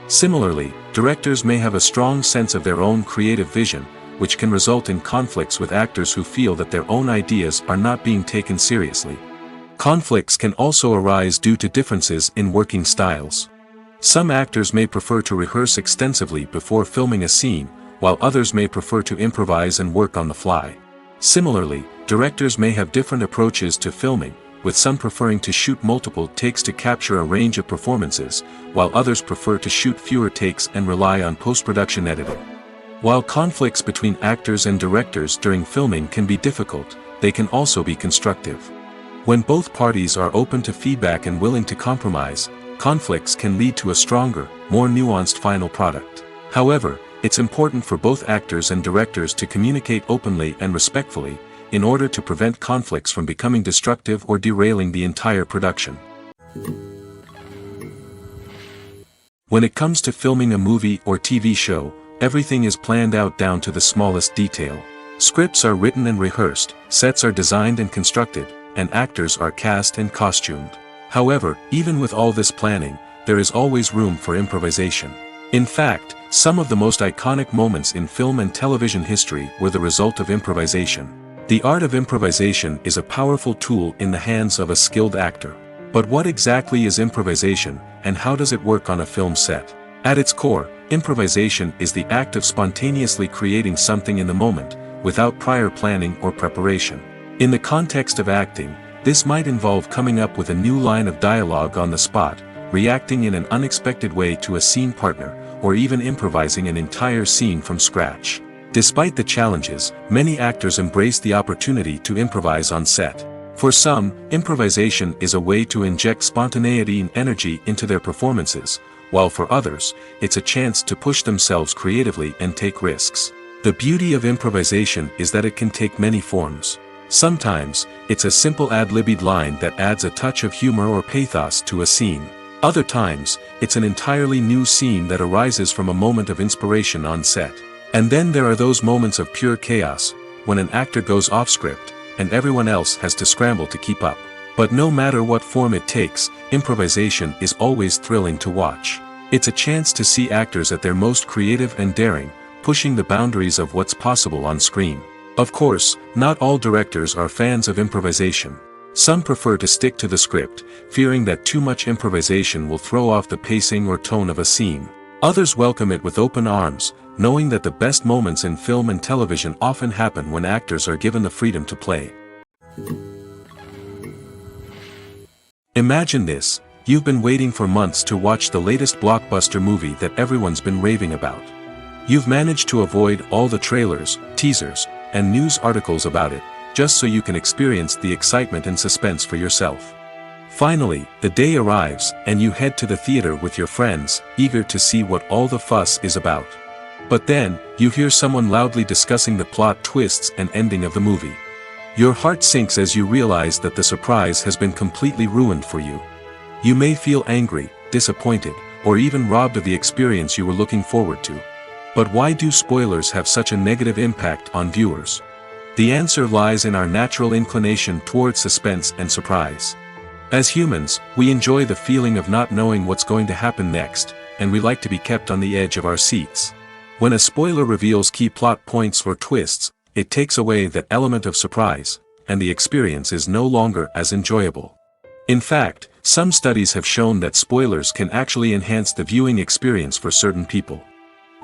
Similarly, directors may have a strong sense of their own creative vision, which can result in conflicts with actors who feel that their own ideas are not being taken seriously. Conflicts can also arise due to differences in working styles. Some actors may prefer to rehearse extensively before filming a scene, while others may prefer to improvise and work on the fly. Similarly, directors may have different approaches to filming, with some preferring to shoot multiple takes to capture a range of performances, while others prefer to shoot fewer takes and rely on post-production editing. While conflicts between actors and directors during filming can be difficult, they can also be constructive. When both parties are open to feedback and willing to compromise, conflicts can lead to a stronger, more nuanced final product. However, it's important for both actors and directors to communicate openly and respectfully, in order to prevent conflicts from becoming destructive or derailing the entire production. When it comes to filming a movie or TV show, everything is planned out down to the smallest detail. Scripts are written and rehearsed, sets are designed and constructed, and actors are cast and costumed. However, even with all this planning, there is always room for improvisation. In fact, some of the most iconic moments in film and television history were the result of improvisation. The art of improvisation is a powerful tool in the hands of a skilled actor. But what exactly is improvisation, and how does it work on a film set? At its core, improvisation is the act of spontaneously creating something in the moment, without prior planning or preparation. In the context of acting, this might involve coming up with a new line of dialogue on the spot, reacting in an unexpected way to a scene partner, or even improvising an entire scene from scratch. Despite the challenges, many actors embrace the opportunity to improvise on set. For some, improvisation is a way to inject spontaneity and energy into their performances, while for others, it's a chance to push themselves creatively and take risks. The beauty of improvisation is that it can take many forms. Sometimes, it's a simple ad-libbed line that adds a touch of humor or pathos to a scene. Other times, it's an entirely new scene that arises from a moment of inspiration on set. And then there are those moments of pure chaos, when an actor goes off script, and everyone else has to scramble to keep up. But no matter what form it takes, improvisation is always thrilling to watch. It's a chance to see actors at their most creative and daring, pushing the boundaries of what's possible on screen. Of course, not all directors are fans of improvisation. Some prefer to stick to the script, fearing that too much improvisation will throw off the pacing or tone of a scene. Others welcome it with open arms, knowing that the best moments in film and television often happen when actors are given the freedom to play. Imagine this: you've been waiting for months to watch the latest blockbuster movie that everyone's been raving about. You've managed to avoid all the trailers, teasers, and news articles about it, just so you can experience the excitement and suspense for yourself. Finally, the day arrives, and you head to the theater with your friends, eager to see what all the fuss is about. But then, you hear someone loudly discussing the plot twists and ending of the movie. Your heart sinks as you realize that the surprise has been completely ruined for you. You may feel angry, disappointed, or even robbed of the experience you were looking forward to. But why do spoilers have such a negative impact on viewers? The answer lies in our natural inclination towards suspense and surprise. As humans, we enjoy the feeling of not knowing what's going to happen next, and we like to be kept on the edge of our seats. When a spoiler reveals key plot points or twists, it takes away that element of surprise, and the experience is no longer as enjoyable. In fact, some studies have shown that spoilers can actually enhance the viewing experience for certain people.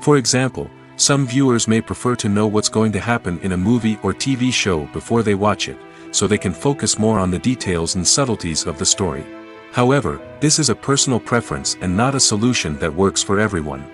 For example, some viewers may prefer to know what's going to happen in a movie or TV show before they watch it, so they can focus more on the details and subtleties of the story. However, this is a personal preference and not a solution that works for everyone.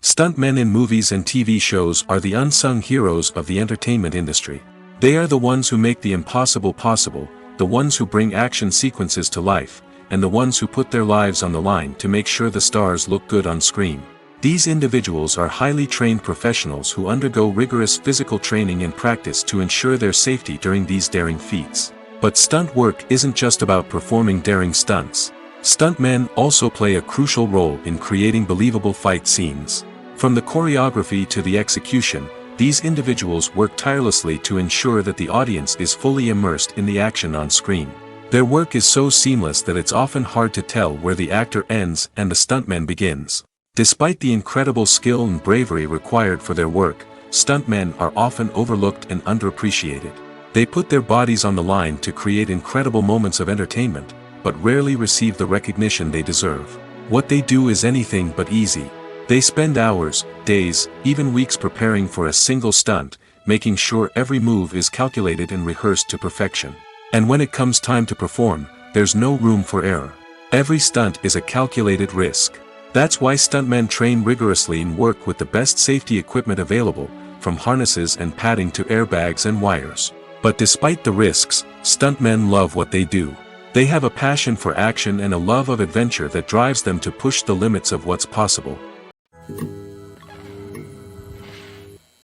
Stuntmen in movies and TV shows are the unsung heroes of the entertainment industry. They are the ones who make the impossible possible, the ones who bring action sequences to life, and the ones who put their lives on the line to make sure the stars look good on screen. These individuals are highly trained professionals who undergo rigorous physical training and practice to ensure their safety during these daring feats. But stunt work isn't just about performing daring stunts. Stuntmen also play a crucial role in creating believable fight scenes. From the choreography to the execution, these individuals work tirelessly to ensure that the audience is fully immersed in the action on screen. Their work is so seamless that it's often hard to tell where the actor ends and the stuntman begins. Despite the incredible skill and bravery required for their work, stuntmen are often overlooked and underappreciated. They put their bodies on the line to create incredible moments of entertainment, but rarely receive the recognition they deserve. What they do is anything but easy. They spend hours, days, even weeks preparing for a single stunt, making sure every move is calculated and rehearsed to perfection. And when it comes time to perform, there's no room for error. Every stunt is a calculated risk. That's why stuntmen train rigorously and work with the best safety equipment available, from harnesses and padding to airbags and wires. But despite the risks, stuntmen love what they do. They have a passion for action and a love of adventure that drives them to push the limits of what's possible.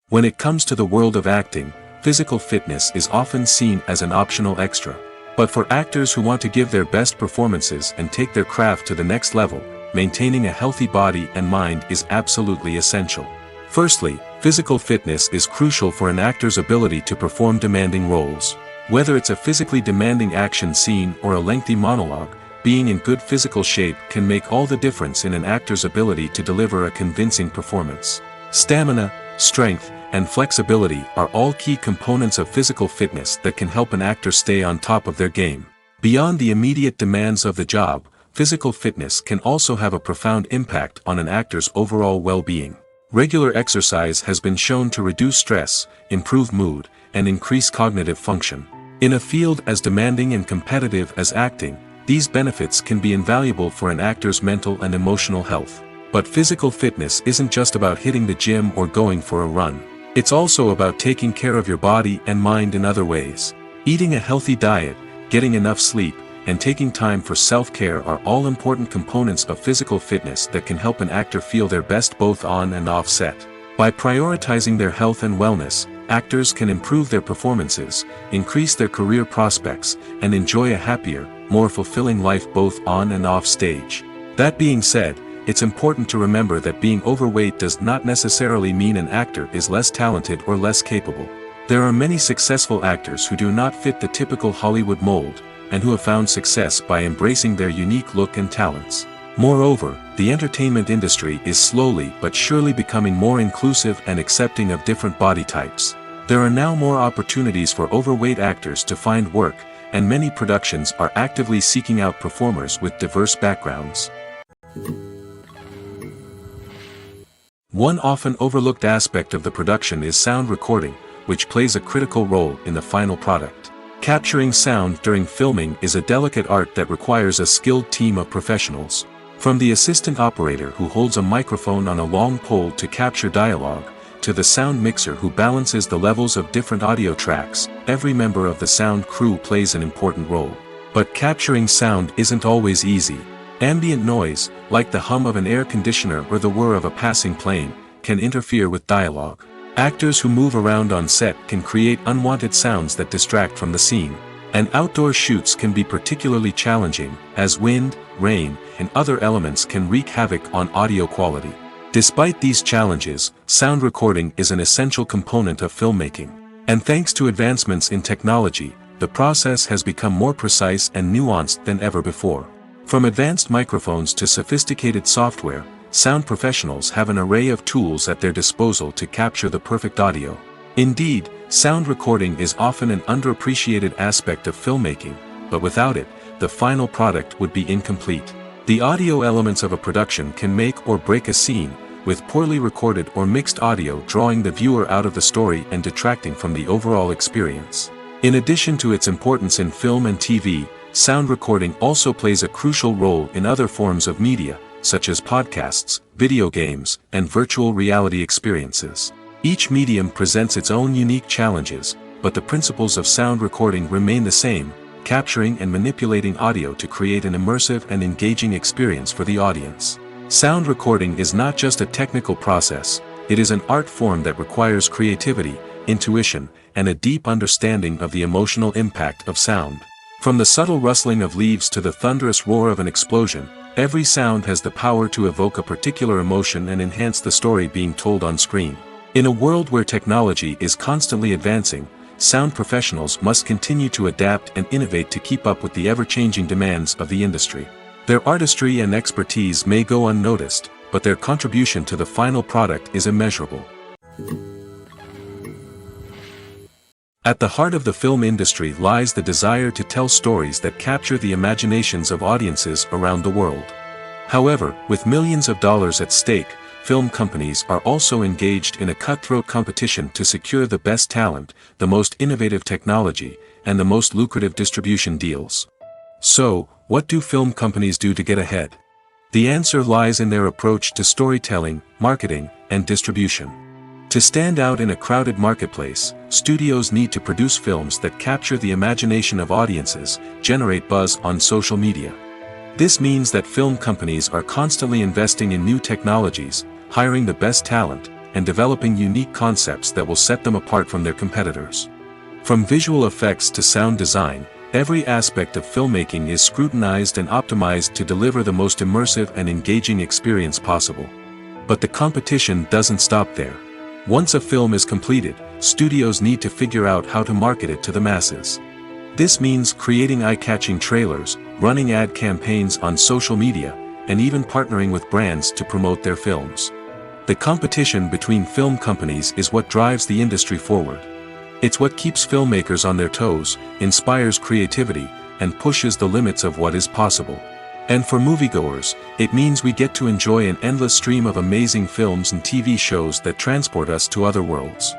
When it comes to the world of acting, physical fitness is often seen as an optional extra. But for actors who want to give their best performances and take their craft to the next level, maintaining a healthy body and mind is absolutely essential. Firstly, physical fitness is crucial for an actor's ability to perform demanding roles. Whether it's a physically demanding action scene or a lengthy monologue, being in good physical shape can make all the difference in an actor's ability to deliver a convincing performance. Stamina, strength, and flexibility are all key components of physical fitness that can help an actor stay on top of their game. Beyond the immediate demands of the job, physical fitness can also have a profound impact on an actor's overall well-being. Regular exercise has been shown to reduce stress, improve mood, and increase cognitive function. In a field as demanding and competitive as acting, these benefits can be invaluable for an actor's mental and emotional health. But physical fitness isn't just about hitting the gym or going for a run. It's also about taking care of your body and mind in other ways. Eating a healthy diet, getting enough sleep, and taking time for self-care are all important components of physical fitness that can help an actor feel their best both on and off set. By prioritizing their health and wellness, actors can improve their performances, increase their career prospects, and enjoy a happier, more fulfilling life both on and off stage. That being said, it's important to remember that being overweight does not necessarily mean an actor is less talented or less capable. There are many successful actors who do not fit the typical Hollywood mold, and who have found success by embracing their unique look and talents. Moreover, the entertainment industry is slowly but surely becoming more inclusive and accepting of different body types. There are now more opportunities for overweight actors to find work, and many productions are actively seeking out performers with diverse backgrounds. One often overlooked aspect of the production is sound recording, which plays a critical role in the final product. Capturing sound during filming is a delicate art that requires a skilled team of professionals. From the assistant operator who holds a microphone on a long pole to capture dialogue, to the sound mixer who balances the levels of different audio tracks, every member of the sound crew plays an important role. But capturing sound isn't always easy. Ambient noise, like the hum of an air conditioner or the whir of a passing plane, can interfere with dialogue. Actors who move around on set can create unwanted sounds that distract from the scene. And outdoor shoots can be particularly challenging, as wind, rain, and other elements can wreak havoc on audio quality. Despite these challenges, sound recording is an essential component of filmmaking. And thanks to advancements in technology, the process has become more precise and nuanced than ever before. From advanced microphones to sophisticated software, sound professionals have an array of tools at their disposal to capture the perfect audio. Indeed, sound recording is often an underappreciated aspect of filmmaking, but without it, the final product would be incomplete. The audio elements of a production can make or break a scene, with poorly recorded or mixed audio drawing the viewer out of the story and detracting from the overall experience. In addition to its importance in film and TV, sound recording also plays a crucial role in other forms of media, such as podcasts, video games, and virtual reality experiences. Each medium presents its own unique challenges, but the principles of sound recording remain the same, capturing and manipulating audio to create an immersive and engaging experience for the audience. Sound recording is not just a technical process, it is an art form that requires creativity, intuition, and a deep understanding of the emotional impact of sound. From the subtle rustling of leaves to the thunderous roar of an explosion, every sound has the power to evoke a particular emotion and enhance the story being told on screen. In a world where technology is constantly advancing, sound professionals must continue to adapt and innovate to keep up with the ever-changing demands of the industry. Their artistry and expertise may go unnoticed, but their contribution to the final product is immeasurable. At the heart of the film industry lies the desire to tell stories that capture the imaginations of audiences around the world. However, with millions of dollars at stake, film companies are also engaged in a cutthroat competition to secure the best talent, the most innovative technology, and the most lucrative distribution deals. So, what do film companies do to get ahead? The answer lies in their approach to storytelling, marketing, and distribution. To stand out in a crowded marketplace, studios need to produce films that capture the imagination of audiences, generate buzz on social media. This means that film companies are constantly investing in new technologies, hiring the best talent, and developing unique concepts that will set them apart from their competitors. From visual effects to sound design, every aspect of filmmaking is scrutinized and optimized to deliver the most immersive and engaging experience possible. But the competition doesn't stop there. Once a film is completed, studios need to figure out how to market it to the masses. This means creating eye-catching trailers, running ad campaigns on social media, and even partnering with brands to promote their films. The competition between film companies is what drives the industry forward. It's what keeps filmmakers on their toes, inspires creativity, and pushes the limits of what is possible. And for moviegoers, it means we get to enjoy an endless stream of amazing films and TV shows that transport us to other worlds.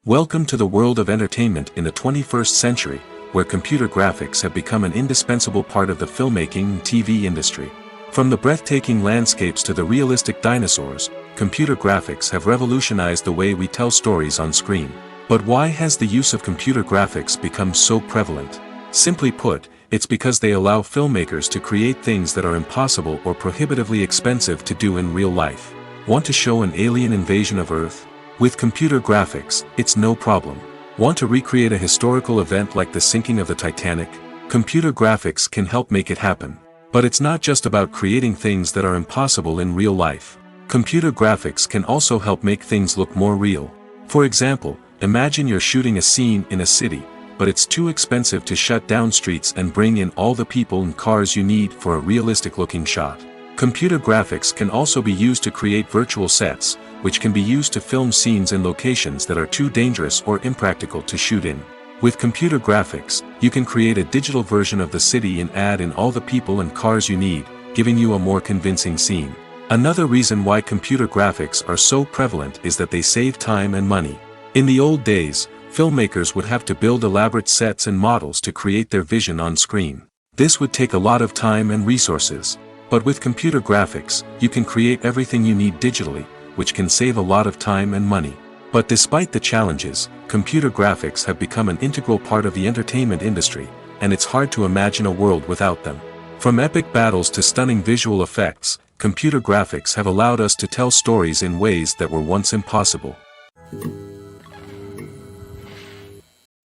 Welcome to the world of entertainment in the 21st century, where computer graphics have become an indispensable part of the filmmaking and TV industry. From the breathtaking landscapes to the realistic dinosaurs, computer graphics have revolutionized the way we tell stories on screen. But why has the use of computer graphics become so prevalent? Simply put, it's because they allow filmmakers to create things that are impossible or prohibitively expensive to do in real life. Want to show an alien invasion of Earth? With computer graphics, it's no problem. Want to recreate a historical event like the sinking of the Titanic? Computer graphics can help make it happen. But it's not just about creating things that are impossible in real life. Computer graphics can also help make things look more real. For example, imagine you're shooting a scene in a city, but it's too expensive to shut down streets and bring in all the people and cars you need for a realistic-looking shot. Computer graphics can also be used to create virtual sets, which can be used to film scenes in locations that are too dangerous or impractical to shoot in. With computer graphics, you can create a digital version of the city and add in all the people and cars you need, giving you a more convincing scene. Another reason why computer graphics are so prevalent is that they save time and money. In the old days, filmmakers would have to build elaborate sets and models to create their vision on screen. This would take a lot of time and resources. But with computer graphics, you can create everything you need digitally, which can save a lot of time and money. But despite the challenges, computer graphics have become an integral part of the entertainment industry, and it's hard to imagine a world without them. From epic battles to stunning visual effects, computer graphics have allowed us to tell stories in ways that were once impossible.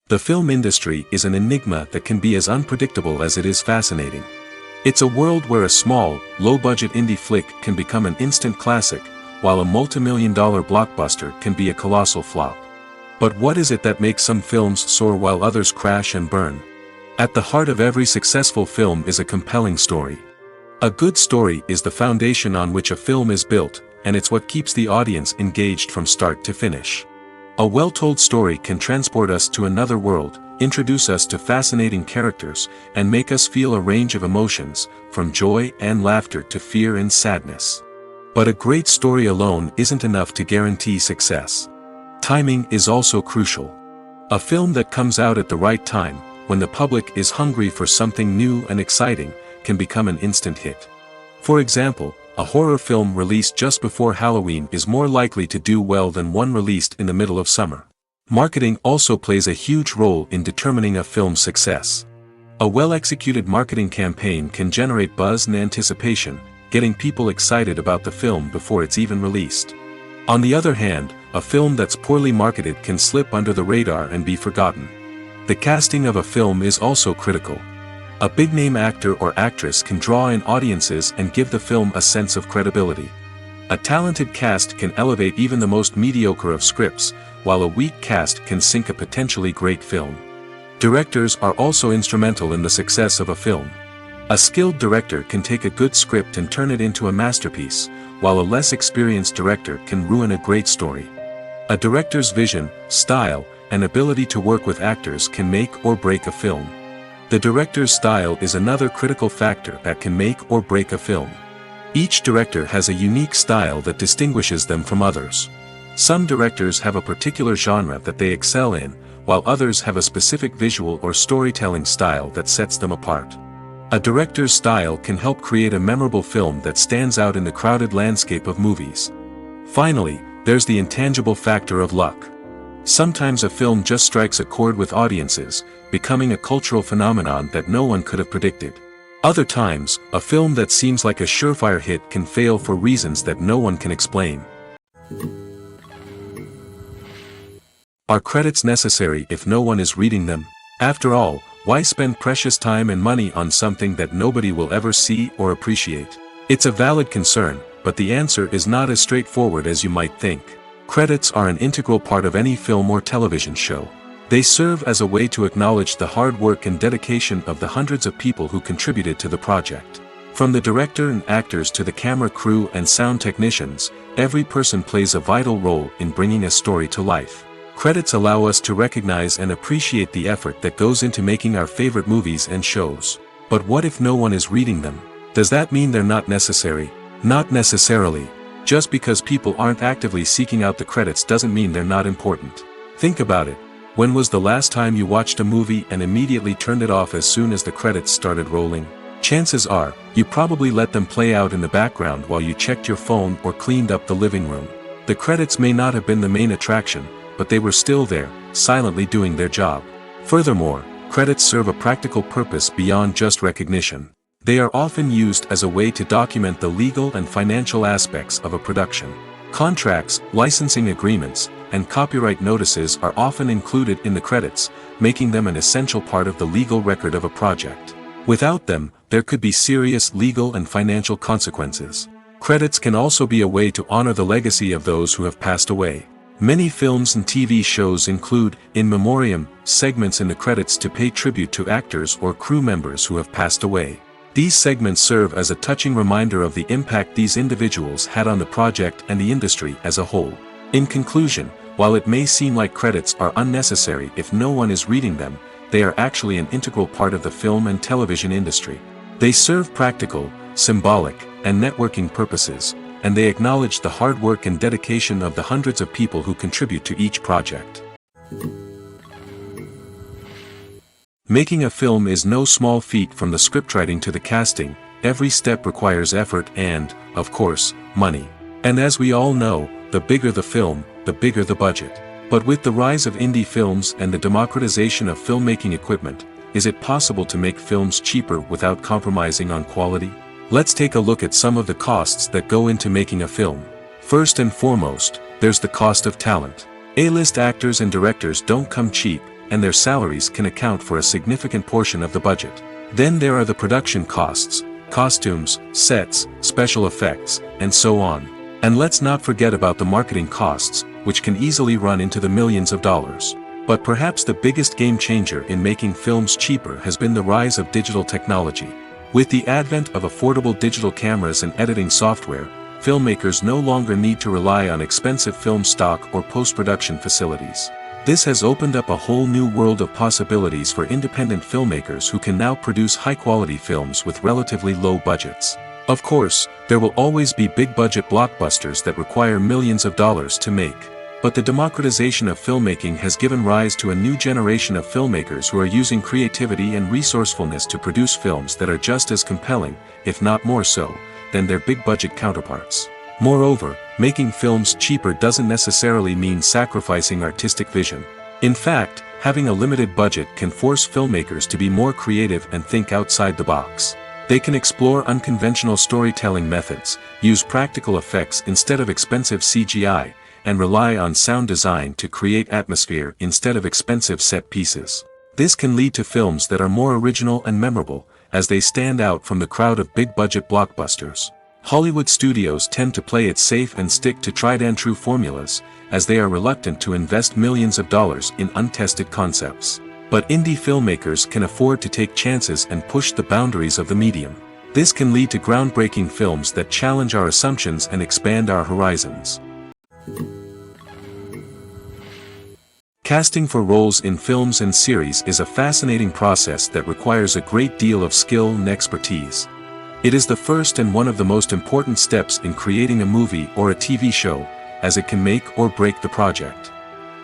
The film industry is an enigma that can be as unpredictable as it is fascinating. It's a world where a small, low-budget indie flick can become an instant classic, while a multi-million-dollar blockbuster can be a colossal flop. But what is it that makes some films soar while others crash and burn? At the heart of every successful film is a compelling story. A good story is the foundation on which a film is built, and it's what keeps the audience engaged from start to finish. A well-told story can transport us to another world, introduce us to fascinating characters, and make us feel a range of emotions, from joy and laughter to fear and sadness. But a great story alone isn't enough to guarantee success. Timing is also crucial. A film that comes out at the right time, when the public is hungry for something new and exciting, can become an instant hit. For example, a horror film released just before Halloween is more likely to do well than one released in the middle of summer. Marketing also plays a huge role in determining a film's success. A well-executed marketing campaign can generate buzz and anticipation, getting people excited about the film before it's even released. On the other hand, a film that's poorly marketed can slip under the radar and be forgotten. The casting of a film is also critical. A big-name actor or actress can draw in audiences and give the film a sense of credibility. A talented cast can elevate even the most mediocre of scripts, while a weak cast can sink a potentially great film. Directors are also instrumental in the success of a film. A skilled director can take a good script and turn it into a masterpiece, while a less experienced director can ruin a great story. A director's vision, style, and ability to work with actors can make or break a film. The director's style is another critical factor that can make or break a film. Each director has a unique style that distinguishes them from others. Some directors have a particular genre that they excel in, while others have a specific visual or storytelling style that sets them apart. A director's style can help create a memorable film that stands out in the crowded landscape of movies. Finally, there's the intangible factor of luck. Sometimes a film just strikes a chord with audiences, becoming a cultural phenomenon that no one could have predicted. Other times, a film that seems like a surefire hit can fail for reasons that no one can explain. Are credits necessary if no one is reading them? After all, why spend precious time and money on something that nobody will ever see or appreciate? It's a valid concern, but the answer is not as straightforward as you might think. Credits are an integral part of any film or television show. They serve as a way to acknowledge the hard work and dedication of the hundreds of people who contributed to the project. From the director and actors to the camera crew and sound technicians, every person plays a vital role in bringing a story to life. Credits allow us to recognize and appreciate the effort that goes into making our favorite movies and shows. But what if no one is reading them? Does that mean they're not necessary? Not necessarily. Just because people aren't actively seeking out the credits doesn't mean they're not important. Think about it. When was the last time you watched a movie and immediately turned it off as soon as the credits started rolling? Chances are, you probably let them play out in the background while you checked your phone or cleaned up the living room. The credits may not have been the main attraction, but they were still there, silently doing their job. Furthermore, credits serve a practical purpose beyond just recognition. They are often used as a way to document the legal and financial aspects of a production. Contracts, licensing agreements, and copyright notices are often included in the credits, making them an essential part of the legal record of a project. Without them, there could be serious legal and financial consequences. Credits can also be a way to honor the legacy of those who have passed away. Many films and TV shows include, in memoriam, segments in the credits to pay tribute to actors or crew members who have passed away. These segments serve as a touching reminder of the impact these individuals had on the project and the industry as a whole. In conclusion, while it may seem like credits are unnecessary if no one is reading them, they are actually an integral part of the film and television industry. They serve practical, symbolic, and networking purposes, and they acknowledge the hard work and dedication of the hundreds of people who contribute to each project. Making a film is no small feat. From the scriptwriting to the casting, every step requires effort and, of course, money. And as we all know, the bigger the film, the bigger the budget. But with the rise of indie films and the democratization of filmmaking equipment, is it possible to make films cheaper without compromising on quality? Let's take a look at some of the costs that go into making a film. First and foremost, there's the cost of talent. A-list actors and directors don't come cheap, and their salaries can account for a significant portion of the budget. Then there are the production costs, costumes, sets, special effects, and so on. And let's not forget about the marketing costs, which can easily run into the millions of dollars. But perhaps the biggest game changer in making films cheaper has been the rise of digital technology. With the advent of affordable digital cameras and editing software, filmmakers no longer need to rely on expensive film stock or post-production facilities. This has opened up a whole new world of possibilities for independent filmmakers who can now produce high-quality films with relatively low budgets. Of course, there will always be big-budget blockbusters that require millions of dollars to make. But the democratization of filmmaking has given rise to a new generation of filmmakers who are using creativity and resourcefulness to produce films that are just as compelling, if not more so, than their big-budget counterparts. Moreover, making films cheaper doesn't necessarily mean sacrificing artistic vision. In fact, having a limited budget can force filmmakers to be more creative and think outside the box. They can explore unconventional storytelling methods, use practical effects instead of expensive CGI, and rely on sound design to create atmosphere instead of expensive set pieces. This can lead to films that are more original and memorable, as they stand out from the crowd of big-budget blockbusters. Hollywood studios tend to play it safe and stick to tried-and-true formulas, as they are reluctant to invest millions of dollars in untested concepts. But indie filmmakers can afford to take chances and push the boundaries of the medium. This can lead to groundbreaking films that challenge our assumptions and expand our horizons. Casting for roles in films and series is a fascinating process that requires a great deal of skill and expertise. It is the first and one of the most important steps in creating a movie or a TV show, as it can make or break the project.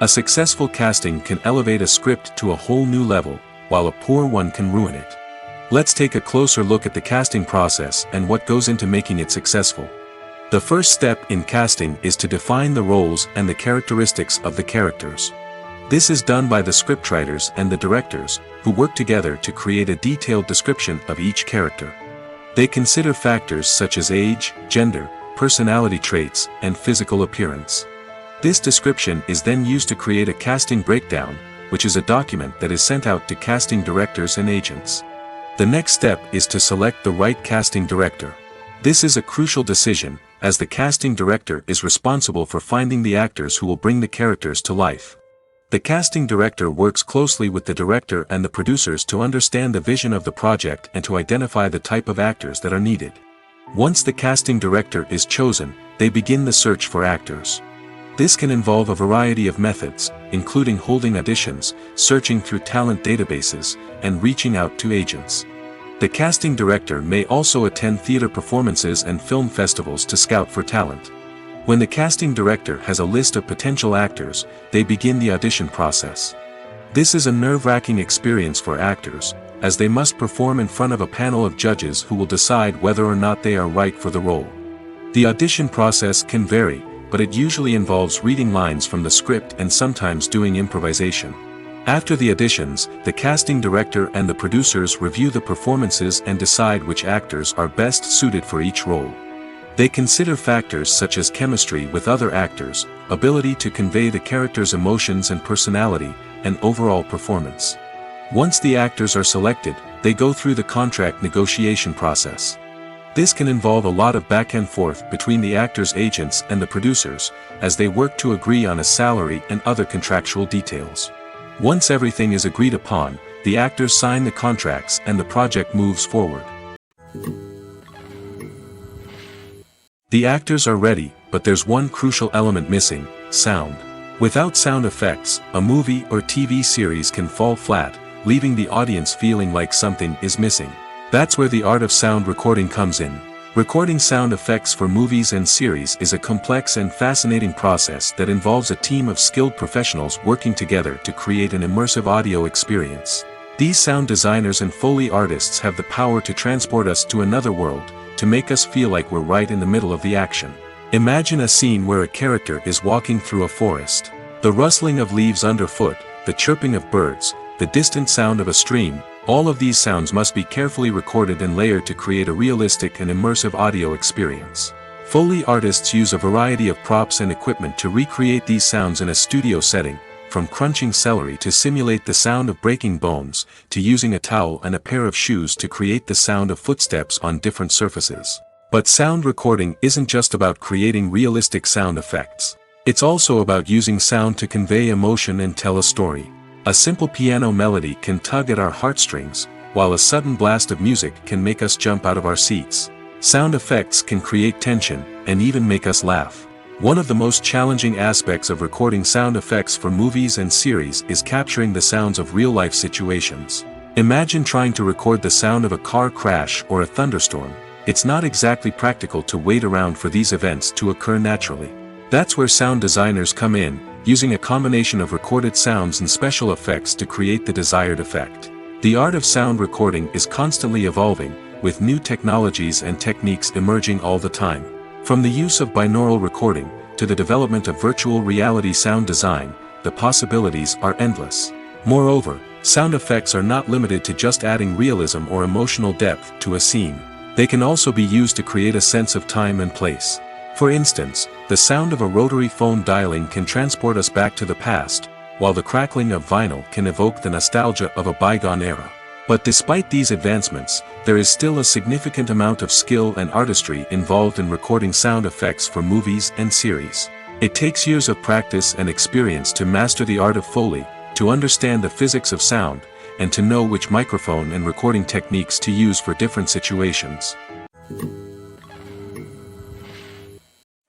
A successful casting can elevate a script to a whole new level, while a poor one can ruin it. Let's take a closer look at the casting process and what goes into making it successful. The first step in casting is to define the roles and the characteristics of the characters. This is done by the scriptwriters and the directors, who work together to create a detailed description of each character. They consider factors such as age, gender, personality traits, and physical appearance. This description is then used to create a casting breakdown, which is a document that is sent out to casting directors and agents. The next step is to select the right casting director. This is a crucial decision, as the casting director is responsible for finding the actors who will bring the characters to life. The casting director works closely with the director and the producers to understand the vision of the project and to identify the type of actors that are needed. Once the casting director is chosen, they begin the search for actors. This can involve a variety of methods, including holding auditions, searching through talent databases, and reaching out to agents. The casting director may also attend theater performances and film festivals to scout for talent. When the casting director has a list of potential actors, they begin the audition process. This is a nerve-wracking experience for actors, as they must perform in front of a panel of judges who will decide whether or not they are right for the role. The audition process can vary, but it usually involves reading lines from the script and sometimes doing improvisation. After the auditions, the casting director and the producers review the performances and decide which actors are best suited for each role. They consider factors such as chemistry with other actors, ability to convey the character's emotions and personality, and overall performance. Once the actors are selected, they go through the contract negotiation process. This can involve a lot of back and forth between the actors' agents and the producers, as they work to agree on a salary and other contractual details. Once everything is agreed upon, the actors sign the contracts and the project moves forward. The actors are ready, but there's one crucial element missing: sound. Without sound effects, a movie or TV series can fall flat, leaving the audience feeling like something is missing. That's where the art of sound recording comes in. Recording sound effects for movies and series is a complex and fascinating process that involves a team of skilled professionals working together to create an immersive audio experience. These sound designers and Foley artists have the power to transport us to another world, to make us feel like we're right in the middle of the action. Imagine a scene where a character is walking through a forest. The rustling of leaves underfoot, the chirping of birds, the distant sound of a stream, all of these sounds must be carefully recorded and layered to create a realistic and immersive audio experience. Foley artists use a variety of props and equipment to recreate these sounds in a studio setting, from crunching celery to simulate the sound of breaking bones, to using a towel and a pair of shoes to create the sound of footsteps on different surfaces. But sound recording isn't just about creating realistic sound effects. It's also about using sound to convey emotion and tell a story. A simple piano melody can tug at our heartstrings, while a sudden blast of music can make us jump out of our seats. Sound effects can create tension, and even make us laugh. One of the most challenging aspects of recording sound effects for movies and series is capturing the sounds of real-life situations. Imagine trying to record the sound of a car crash or a thunderstorm. It's not exactly practical to wait around for these events to occur naturally. That's where sound designers come in, using a combination of recorded sounds and special effects to create the desired effect. The art of sound recording is constantly evolving, with new technologies and techniques emerging all the time. From the use of binaural recording, to the development of virtual reality sound design, the possibilities are endless. Moreover, sound effects are not limited to just adding realism or emotional depth to a scene. They can also be used to create a sense of time and place. For instance, the sound of a rotary phone dialing can transport us back to the past, while the crackling of vinyl can evoke the nostalgia of a bygone era. But despite these advancements, there is still a significant amount of skill and artistry involved in recording sound effects for movies and series. It takes years of practice and experience to master the art of Foley, to understand the physics of sound, and to know which microphone and recording techniques to use for different situations.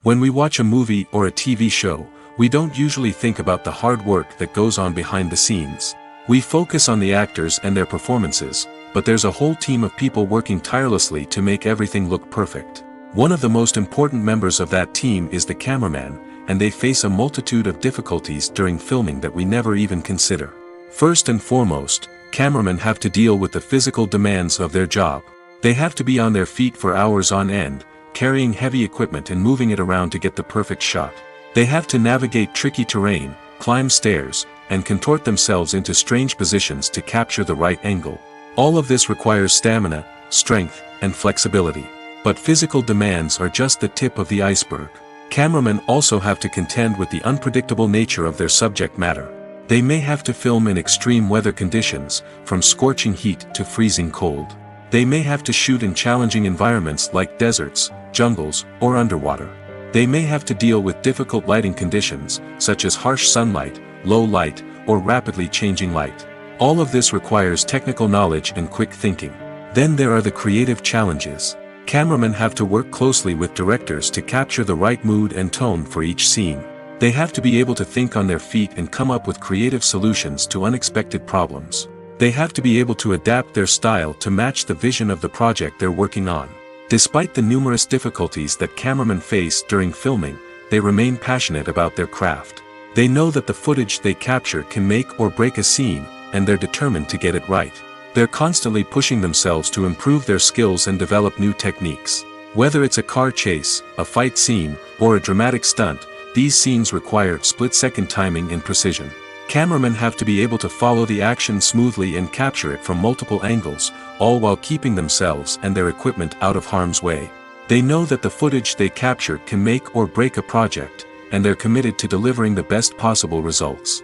When we watch a movie or a TV show, we don't usually think about the hard work that goes on behind the scenes. We focus on the actors and their performances, but there's a whole team of people working tirelessly to make everything look perfect. One of the most important members of that team is the cameraman, and they face a multitude of difficulties during filming that we never even consider. First and foremost, cameramen have to deal with the physical demands of their job. They have to be on their feet for hours on end, carrying heavy equipment and moving it around to get the perfect shot. They have to navigate tricky terrain, climb stairs, and contort themselves into strange positions to capture the right angle. All of this requires stamina, strength, and flexibility. But physical demands are just the tip of the iceberg. Cameramen also have to contend with the unpredictable nature of their subject matter. They may have to film in extreme weather conditions, from scorching heat to freezing cold. They may have to shoot in challenging environments like deserts, jungles, or underwater. They may have to deal with difficult lighting conditions, such as harsh sunlight, low light, or rapidly changing light. All of this requires technical knowledge and quick thinking. Then there are the creative challenges. Cameramen have to work closely with directors to capture the right mood and tone for each scene. They have to be able to think on their feet and come up with creative solutions to unexpected problems. They have to be able to adapt their style to match the vision of the project they're working on. Despite the numerous difficulties that cameramen face during filming, they remain passionate about their craft. They know that the footage they capture can make or break a scene, and they're determined to get it right. They're constantly pushing themselves to improve their skills and develop new techniques. Whether it's a car chase, a fight scene, or a dramatic stunt, these scenes require split-second timing and precision. Cameramen have to be able to follow the action smoothly and capture it from multiple angles, all while keeping themselves and their equipment out of harm's way. They know that the footage they capture can make or break a project, and they're committed to delivering the best possible results.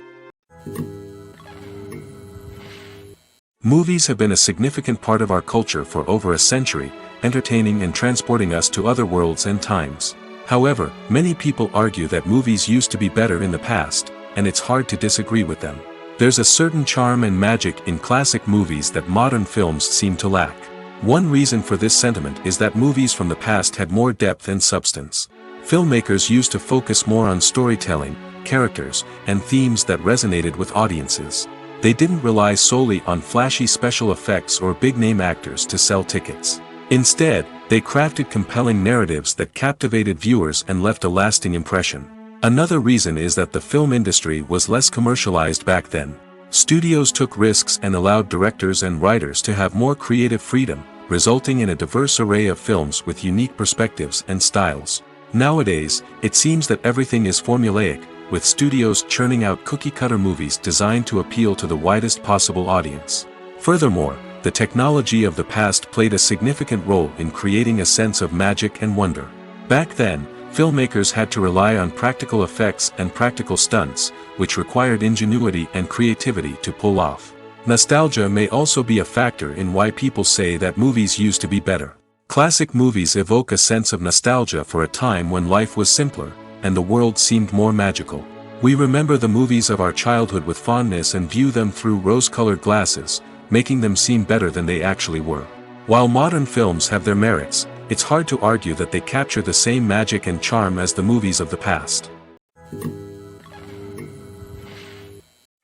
Movies have been a significant part of our culture for over a century, entertaining and transporting us to other worlds and times. However, many people argue that movies used to be better in the past, and it's hard to disagree with them. There's a certain charm and magic in classic movies that modern films seem to lack. One reason for this sentiment is that movies from the past had more depth and substance. Filmmakers used to focus more on storytelling, characters, and themes that resonated with audiences. They didn't rely solely on flashy special effects or big-name actors to sell tickets. Instead, they crafted compelling narratives that captivated viewers and left a lasting impression. Another reason is that the film industry was less commercialized back then. Studios took risks and allowed directors and writers to have more creative freedom, resulting in a diverse array of films with unique perspectives and styles. Nowadays, it seems that everything is formulaic, with studios churning out cookie-cutter movies designed to appeal to the widest possible audience. Furthermore, the technology of the past played a significant role in creating a sense of magic and wonder. Back then, filmmakers had to rely on practical effects and practical stunts, which required ingenuity and creativity to pull off. Nostalgia may also be a factor in why people say that movies used to be better. Classic movies evoke a sense of nostalgia for a time when life was simpler, and the world seemed more magical. We remember the movies of our childhood with fondness and view them through rose-colored glasses, making them seem better than they actually were. While modern films have their merits, it's hard to argue that they capture the same magic and charm as the movies of the past.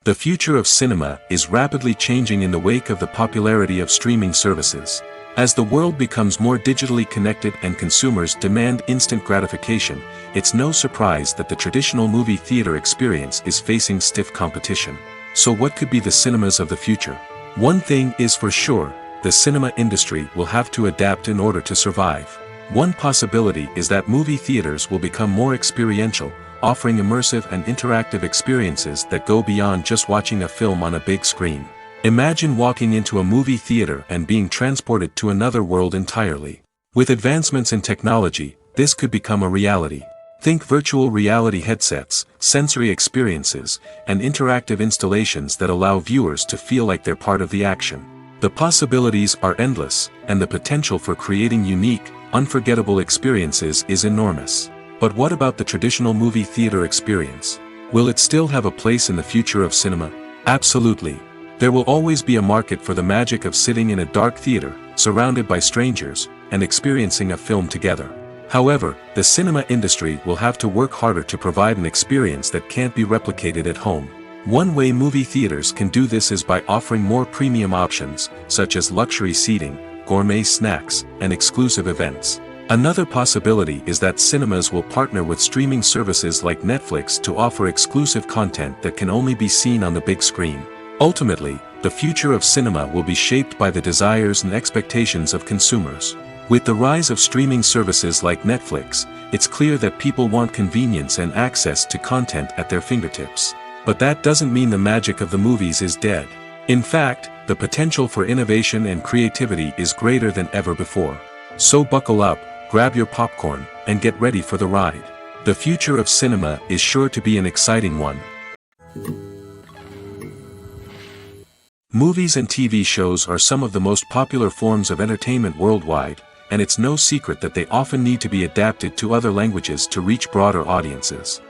The future of cinema is rapidly changing in the wake of the popularity of streaming services. As the world becomes more digitally connected and consumers demand instant gratification, it's no surprise that the traditional movie theater experience is facing stiff competition. So what could be the cinemas of the future? One thing is for sure, the cinema industry will have to adapt in order to survive. One possibility is that movie theaters will become more experiential, offering immersive and interactive experiences that go beyond just watching a film on a big screen. Imagine walking into a movie theater and being transported to another world entirely. With advancements in technology, this could become a reality. Think virtual reality headsets, sensory experiences, and interactive installations that allow viewers to feel like they're part of the action. The possibilities are endless, and the potential for creating unique, unforgettable experiences is enormous. But what about the traditional movie theater experience? Will it still have a place in the future of cinema? Absolutely. There will always be a market for the magic of sitting in a dark theater, surrounded by strangers, and experiencing a film together. However, the cinema industry will have to work harder to provide an experience that can't be replicated at home. One way movie theaters can do this is by offering more premium options, such as luxury seating, gourmet snacks, and exclusive events. Another possibility is that cinemas will partner with streaming services like Netflix to offer exclusive content that can only be seen on the big screen. Ultimately, the future of cinema will be shaped by the desires and expectations of consumers. With the rise of streaming services like Netflix, it's clear that people want convenience and access to content at their fingertips. But that doesn't mean the magic of the movies is dead. In fact, the potential for innovation and creativity is greater than ever before. So buckle up, grab your popcorn, and get ready for the ride. The future of cinema is sure to be an exciting one. Movies and TV shows are some of the most popular forms of entertainment worldwide, and it's no secret that they often need to be adapted to other languages to reach broader audiences.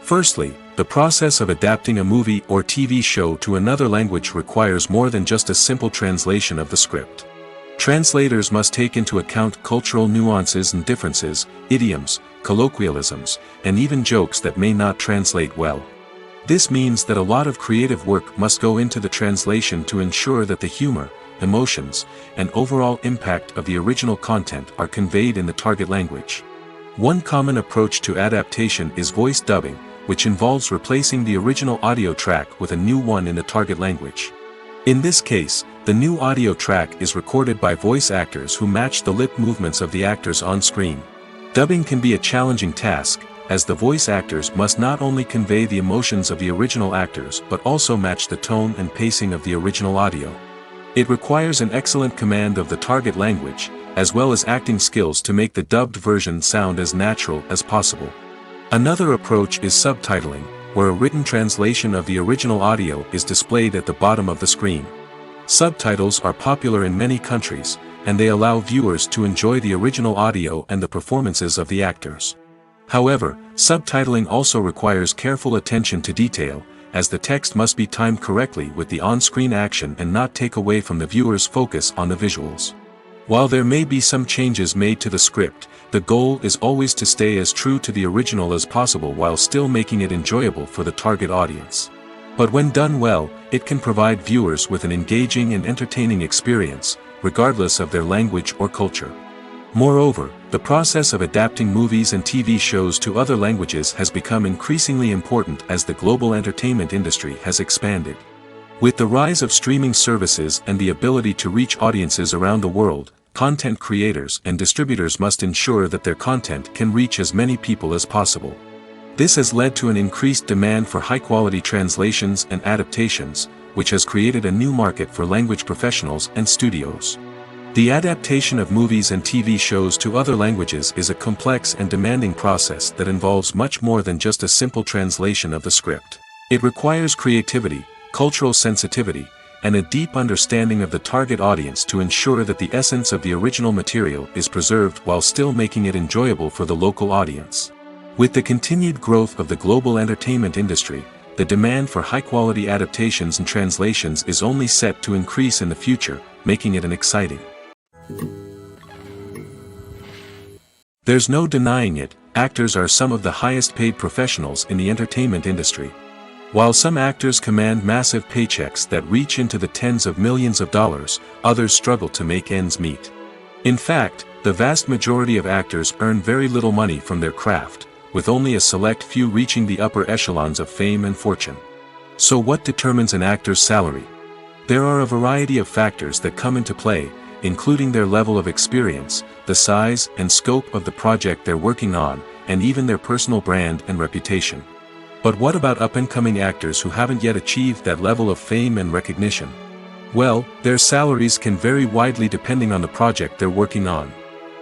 Firstly, the process of adapting a movie or TV show to another language requires more than just a simple translation of the script. Translators must take into account cultural nuances and differences, idioms, colloquialisms, and even jokes that may not translate well. This means that a lot of creative work must go into the translation to ensure that the humor, emotions, and overall impact of the original content are conveyed in the target language. One common approach to adaptation is voice dubbing, which involves replacing the original audio track with a new one in the target language. In this case, the new audio track is recorded by voice actors who match the lip movements of the actors on screen. Dubbing can be a challenging task, as the voice actors must not only convey the emotions of the original actors but also match the tone and pacing of the original audio. It requires an excellent command of the target language, as well as acting skills to make the dubbed version sound as natural as possible. Another approach is subtitling, where a written translation of the original audio is displayed at the bottom of the screen. Subtitles are popular in many countries, and they allow viewers to enjoy the original audio and the performances of the actors. However, subtitling also requires careful attention to detail, as the text must be timed correctly with the on-screen action and not take away from the viewer's focus on the visuals. While there may be some changes made to the script, the goal is always to stay as true to the original as possible while still making it enjoyable for the target audience. But when done well, it can provide viewers with an engaging and entertaining experience, regardless of their language or culture. Moreover, the process of adapting movies and TV shows to other languages has become increasingly important as the global entertainment industry has expanded. With the rise of streaming services and the ability to reach audiences around the world, content creators and distributors must ensure that their content can reach as many people as possible. This has led to an increased demand for high-quality translations and adaptations, which has created a new market for language professionals and studios. The adaptation of movies and TV shows to other languages is a complex and demanding process that involves much more than just a simple translation of the script. It requires creativity, cultural sensitivity, and a deep understanding of the target audience to ensure that the essence of the original material is preserved while still making it enjoyable for the local audience. With the continued growth of the global entertainment industry, the demand for high-quality adaptations and translations is only set to increase in the future, making it an exciting. There's no denying it, actors are some of the highest-paid professionals in the entertainment industry. While some actors command massive paychecks that reach into the tens of millions of dollars, others struggle to make ends meet. In fact, the vast majority of actors earn very little money from their craft, with only a select few reaching the upper echelons of fame and fortune. So what determines an actor's salary? There are a variety of factors that come into play, including their level of experience, the size and scope of the project they're working on, and even their personal brand and reputation. But what about up-and-coming actors who haven't yet achieved that level of fame and recognition? Well, their salaries can vary widely depending on the project they're working on.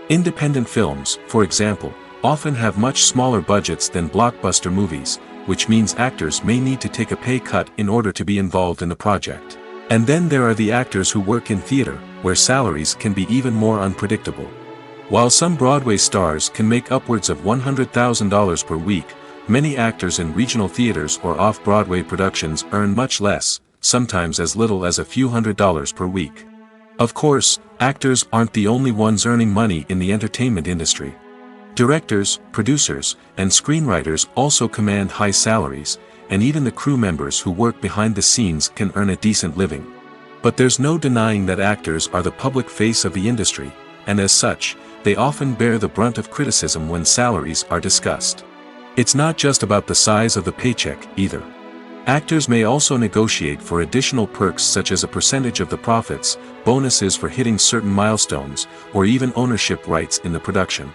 Independent films, for example, often have much smaller budgets than blockbuster movies, which means actors may need to take a pay cut in order to be involved in the project. And then there are the actors who work in theater, where salaries can be even more unpredictable. While some Broadway stars can make upwards of $100,000 per week, many actors in regional theaters or off-Broadway productions earn much less, sometimes as little as a few $100s per week. Of course, actors aren't the only ones earning money in the entertainment industry. Directors, producers, and screenwriters also command high salaries, and even the crew members who work behind the scenes can earn a decent living. But there's no denying that actors are the public face of the industry, and as such, they often bear the brunt of criticism when salaries are discussed. It's not just about the size of the paycheck, either. Actors may also negotiate for additional perks such as a percentage of the profits, bonuses for hitting certain milestones, or even ownership rights in the production.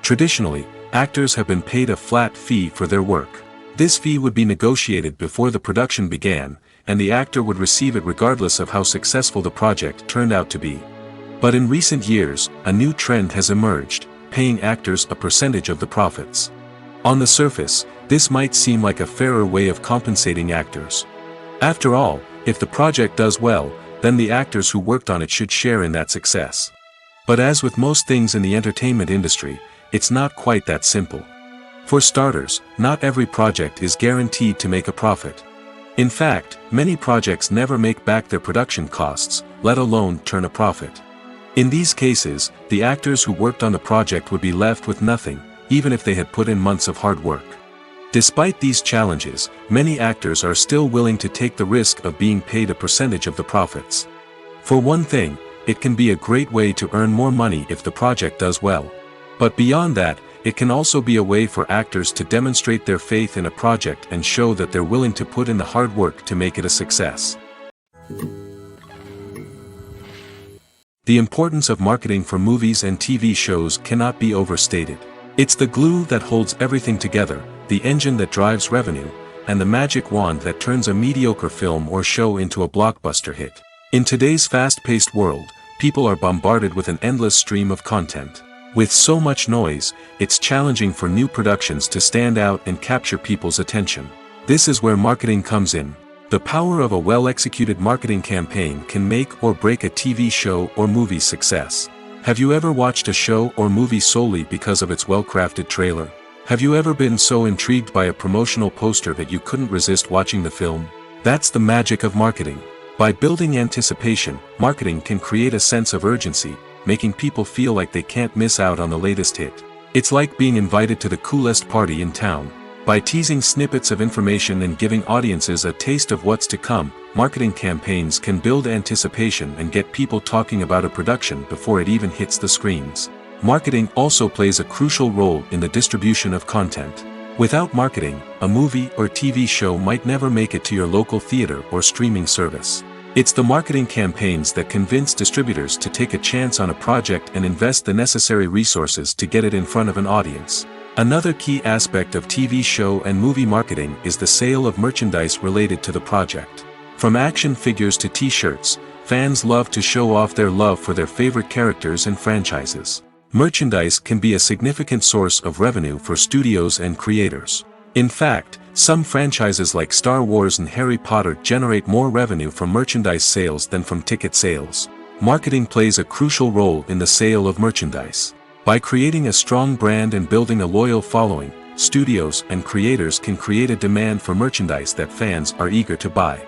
Traditionally, actors have been paid a flat fee for their work. This fee would be negotiated before the production began, and the actor would receive it regardless of how successful the project turned out to be. But in recent years, a new trend has emerged, paying actors a percentage of the profits. On the surface, this might seem like a fairer way of compensating actors. After all, if the project does well, then the actors who worked on it should share in that success. But as with most things in the entertainment industry, it's not quite that simple. For starters, not every project is guaranteed to make a profit. In fact, many projects never make back their production costs, let alone turn a profit. In these cases, the actors who worked on the project would be left with nothing, even if they had put in months of hard work. Despite these challenges, many actors are still willing to take the risk of being paid a percentage of the profits. For one thing, it can be a great way to earn more money if the project does well. But beyond that, it can also be a way for actors to demonstrate their faith in a project and show that they're willing to put in the hard work to make it a success. The importance of marketing for movies and TV shows cannot be overstated. It's the glue that holds everything together, the engine that drives revenue, and the magic wand that turns a mediocre film or show into a blockbuster hit. In today's fast-paced world, people are bombarded with an endless stream of content. With so much noise, it's challenging for new productions to stand out and capture people's attention. This is where marketing comes in. The power of a well-executed marketing campaign can make or break a TV show or movie's success. Have you ever watched a show or movie solely because of its well-crafted trailer? Have you ever been so intrigued by a promotional poster that you couldn't resist watching the film? That's the magic of marketing. By building anticipation, marketing can create a sense of urgency, making people feel like they can't miss out on the latest hit. It's like being invited to the coolest party in town. By teasing snippets of information and giving audiences a taste of what's to come, marketing campaigns can build anticipation and get people talking about a production before it even hits the screens. Marketing also plays a crucial role in the distribution of content. Without marketing, a movie or TV show might never make it to your local theater or streaming service. It's the marketing campaigns that convince distributors to take a chance on a project and invest the necessary resources to get it in front of an audience. Another key aspect of TV show and movie marketing is the sale of merchandise related to the project. From action figures to t-shirts, fans love to show off their love for their favorite characters and franchises. Merchandise can be a significant source of revenue for studios and creators. In fact, some franchises like Star Wars and Harry Potter generate more revenue from merchandise sales than from ticket sales. Marketing plays a crucial role in the sale of merchandise. By creating a strong brand and building a loyal following, studios and creators can create a demand for merchandise that fans are eager to buy.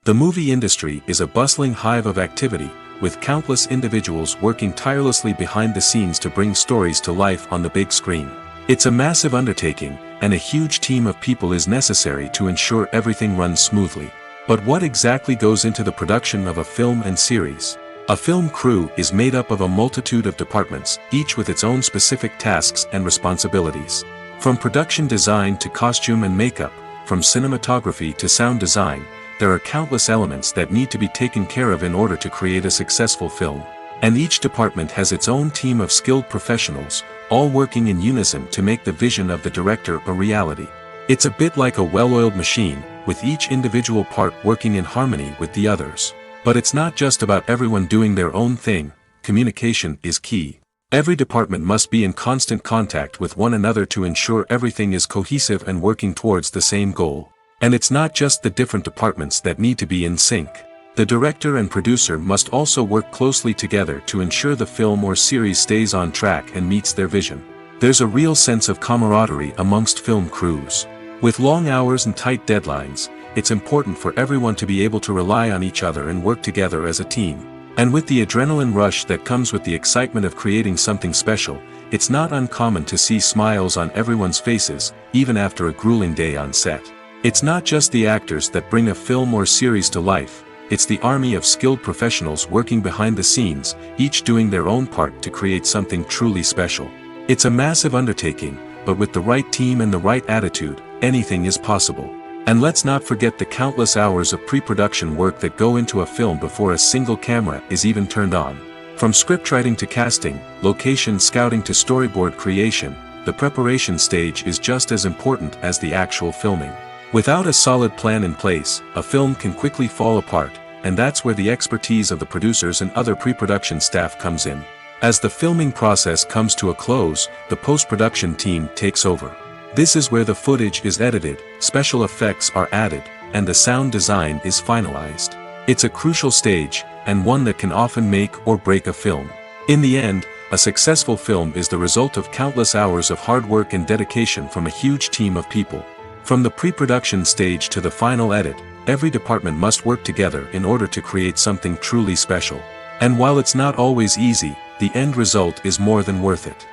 The movie industry is a bustling hive of activity, with countless individuals working tirelessly behind the scenes to bring stories to life on the big screen. It's a massive undertaking, and a huge team of people is necessary to ensure everything runs smoothly. But what exactly goes into the production of a film and series? A film crew is made up of a multitude of departments, each with its own specific tasks and responsibilities. From production design to costume and makeup, from cinematography to sound design, there are countless elements that need to be taken care of in order to create a successful film. And each department has its own team of skilled professionals, all working in unison to make the vision of the director a reality. It's a bit like a well-oiled machine, with each individual part working in harmony with the others. But it's not just about everyone doing their own thing. Communication is key. Every department must be in constant contact with one another to ensure everything is cohesive and working towards the same goal. And it's not just the different departments that need to be in sync. The director and producer must also work closely together to ensure the film or series stays on track and meets their vision. There's a real sense of camaraderie amongst film crews. With long hours and tight deadlines, it's important for everyone to be able to rely on each other and work together as a team. And with the adrenaline rush that comes with the excitement of creating something special, it's not uncommon to see smiles on everyone's faces, even after a grueling day on set. It's not just the actors that bring a film or series to life, it's the army of skilled professionals working behind the scenes, each doing their own part to create something truly special. It's a massive undertaking, but with the right team and the right attitude, anything is possible. And let's not forget the countless hours of pre-production work that go into a film before a single camera is even turned on. From scriptwriting to casting, location scouting to storyboard creation, the preparation stage is just as important as the actual filming. Without a solid plan in place, a film can quickly fall apart, and that's where the expertise of the producers and other pre-production staff comes in. As the filming process comes to a close, the post-production team takes over. This is where the footage is edited, special effects are added, and the sound design is finalized. It's a crucial stage, and one that can often make or break a film. In the end, a successful film is the result of countless hours of hard work and dedication from a huge team of people. From the pre-production stage to the final edit, every department must work together in order to create something truly special. And while it's not always easy, the end result is more than worth it.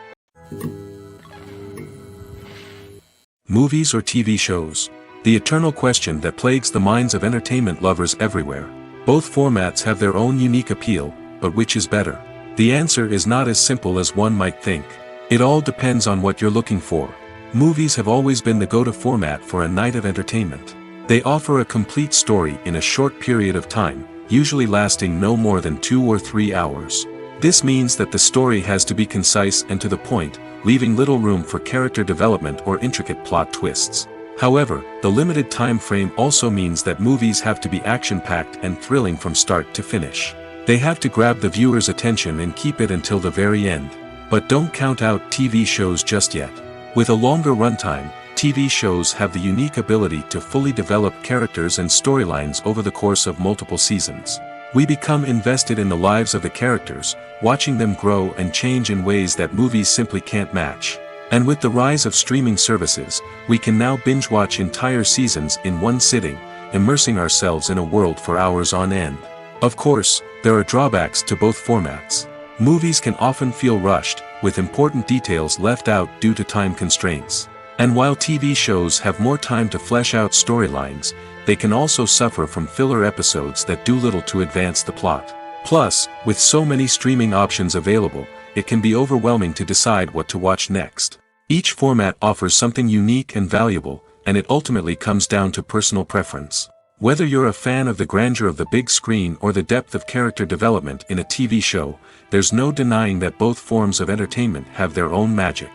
Movies or TV shows? The eternal question that plagues the minds of entertainment lovers everywhere. Both formats have their own unique appeal, but which is better? The answer is not as simple as one might think. It all depends on what you're looking for. Movies have always been the go-to format for a night of entertainment. They offer a complete story in a short period of time, usually lasting no more than 2 or 3 hours. This means that the story has to be concise and to the point, leaving little room for character development or intricate plot twists. However, the limited time frame also means that movies have to be action-packed and thrilling from start to finish. They have to grab the viewer's attention and keep it until the very end. But don't count out TV shows just yet. With a longer runtime, TV shows have the unique ability to fully develop characters and storylines over the course of multiple seasons. We become invested in the lives of the characters, watching them grow and change in ways that movies simply can't match. And with the rise of streaming services, we can now binge-watch entire seasons in one sitting, immersing ourselves in a world for hours on end. Of course, there are drawbacks to both formats. Movies can often feel rushed, with important details left out due to time constraints. And while TV shows have more time to flesh out storylines, they can also suffer from filler episodes that do little to advance the plot. Plus, with so many streaming options available, it can be overwhelming to decide what to watch next. Each format offers something unique and valuable, and it ultimately comes down to personal preference. Whether you're a fan of the grandeur of the big screen or the depth of character development in a TV show, there's no denying that both forms of entertainment have their own magic.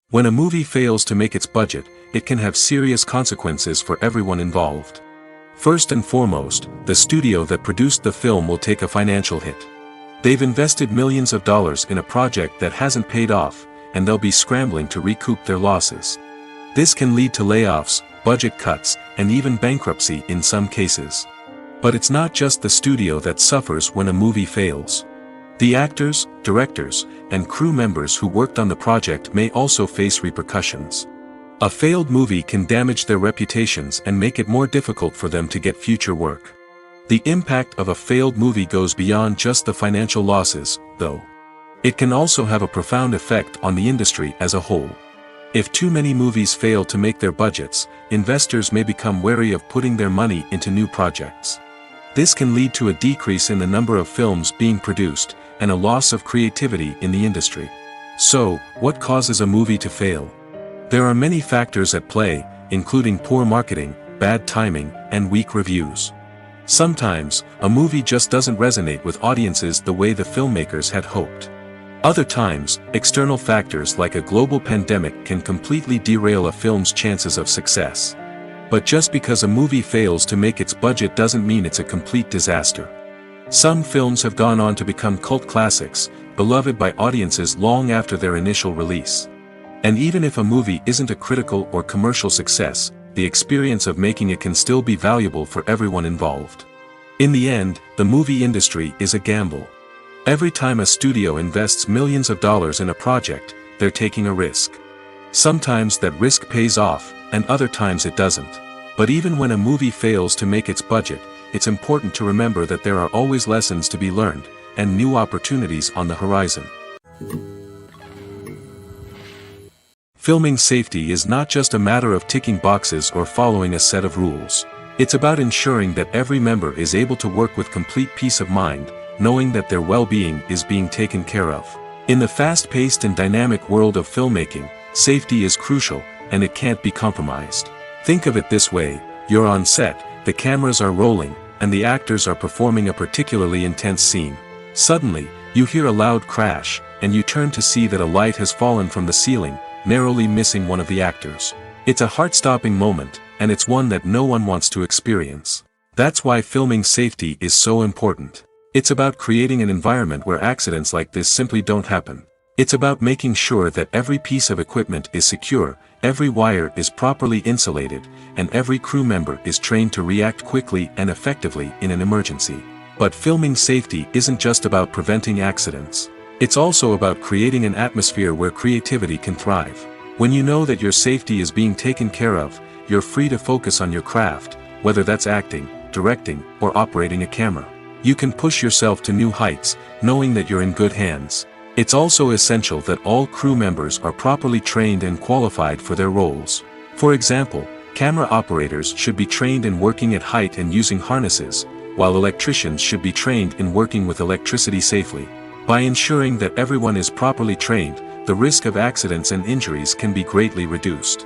When a movie fails to make its budget, it can have serious consequences for everyone involved. First and foremost, the studio that produced the film will take a financial hit. They've invested millions of dollars in a project that hasn't paid off, and they'll be scrambling to recoup their losses. This can lead to layoffs, budget cuts, and even bankruptcy in some cases. But it's not just the studio that suffers when a movie fails. The actors, directors, and crew members who worked on the project may also face repercussions. A failed movie can damage their reputations and make it more difficult for them to get future work. The impact of a failed movie goes beyond just the financial losses, though. It can also have a profound effect on the industry as a whole. If too many movies fail to make their budgets, investors may become wary of putting their money into new projects. This can lead to a decrease in the number of films being produced, and a loss of creativity in the industry. So, what causes a movie to fail? There are many factors at play, including poor marketing, bad timing, and weak reviews. Sometimes, a movie just doesn't resonate with audiences the way the filmmakers had hoped. Other times, external factors like a global pandemic can completely derail a film's chances of success. But just because a movie fails to make its budget doesn't mean it's a complete disaster. Some films have gone on to become cult classics, beloved by audiences long after their initial release. And even if a movie isn't a critical or commercial success, the experience of making it can still be valuable for everyone involved. In the end, the movie industry is a gamble. Every time a studio invests millions of dollars in a project, they're taking a risk. Sometimes that risk pays off, and other times it doesn't. But even when a movie fails to make its budget, it's important to remember that there are always lessons to be learned, and new opportunities on the horizon. Filming safety is not just a matter of ticking boxes or following a set of rules. It's about ensuring that every member is able to work with complete peace of mind, knowing that their well-being is being taken care of. In the fast-paced and dynamic world of filmmaking, safety is crucial, and it can't be compromised. Think of it this way: you're on set, the cameras are rolling, and the actors are performing a particularly intense scene. Suddenly, you hear a loud crash, and you turn to see that a light has fallen from the ceiling, narrowly missing one of the actors. It's a heart-stopping moment, and it's one that no one wants to experience. That's why filming safety is so important. It's about creating an environment where accidents like this simply don't happen. It's about making sure that every piece of equipment is secure, every wire is properly insulated, and every crew member is trained to react quickly and effectively in an emergency. But filming safety isn't just about preventing accidents. It's also about creating an atmosphere where creativity can thrive. When you know that your safety is being taken care of, you're free to focus on your craft, whether that's acting, directing, or operating a camera. You can push yourself to new heights, knowing that you're in good hands. It's also essential that all crew members are properly trained and qualified for their roles. For example, camera operators should be trained in working at height and using harnesses, while electricians should be trained in working with electricity safely. By ensuring that everyone is properly trained, the risk of accidents and injuries can be greatly reduced.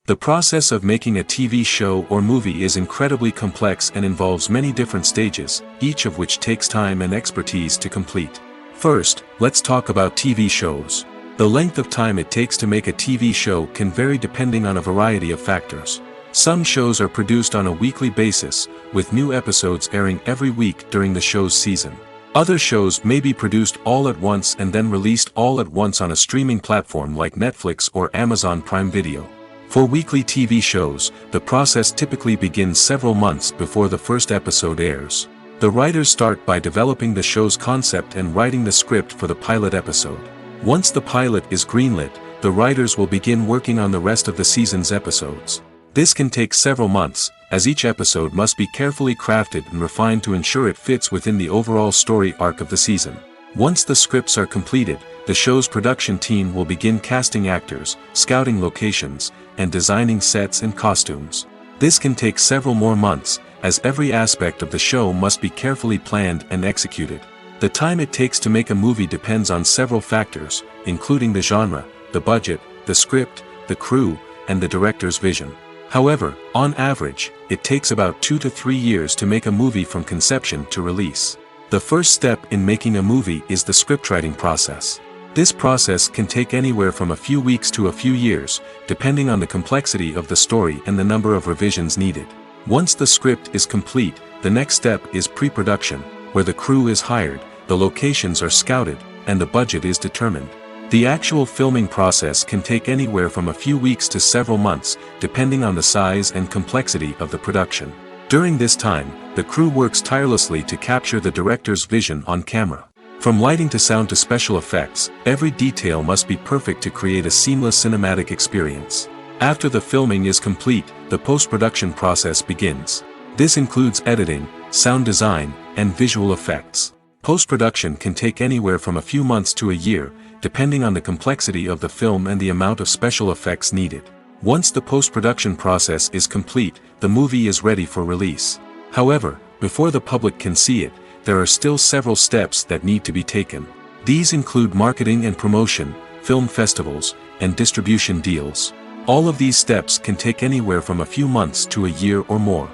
The process of making a TV show or movie is incredibly complex and involves many different stages, each of which takes time and expertise to complete. First, let's talk about TV shows. The length of time it takes to make a TV show can vary depending on a variety of factors. Some shows are produced on a weekly basis, with new episodes airing every week during the show's season. Other shows may be produced all at once and then released all at once on a streaming platform like Netflix or Amazon Prime Video. For weekly TV shows, the process typically begins several months before the first episode airs. The writers start by developing the show's concept and writing the script for the pilot episode. Once the pilot is greenlit, the writers will begin working on the rest of the season's episodes. This can take several months, as each episode must be carefully crafted and refined to ensure it fits within the overall story arc of the season. Once the scripts are completed, the show's production team will begin casting actors, scouting locations, and designing sets and costumes. This can take several more months, as every aspect of the show must be carefully planned and executed. The time it takes to make a movie depends on several factors, including the genre, the budget, the script, the crew, and the director's vision. However, on average, it takes about 2 to 3 years to make a movie from conception to release. The first step in making a movie is the scriptwriting process. This process can take anywhere from a few weeks to a few years, depending on the complexity of the story and the number of revisions needed. Once the script is complete, the next step is pre-production, where the crew is hired, the locations are scouted, and the budget is determined. The actual filming process can take anywhere from a few weeks to several months, depending on the size and complexity of the production. During this time, the crew works tirelessly to capture the director's vision on camera. From lighting to sound to special effects, every detail must be perfect to create a seamless cinematic experience. After the filming is complete, the post-production process begins. This includes editing, sound design, and visual effects. Post-production can take anywhere from a few months to a year, depending on the complexity of the film and the amount of special effects needed. Once the post-production process is complete, the movie is ready for release. However, before the public can see it, there are still several steps that need to be taken. These include marketing and promotion, film festivals, and distribution deals. All of these steps can take anywhere from a few months to a year or more.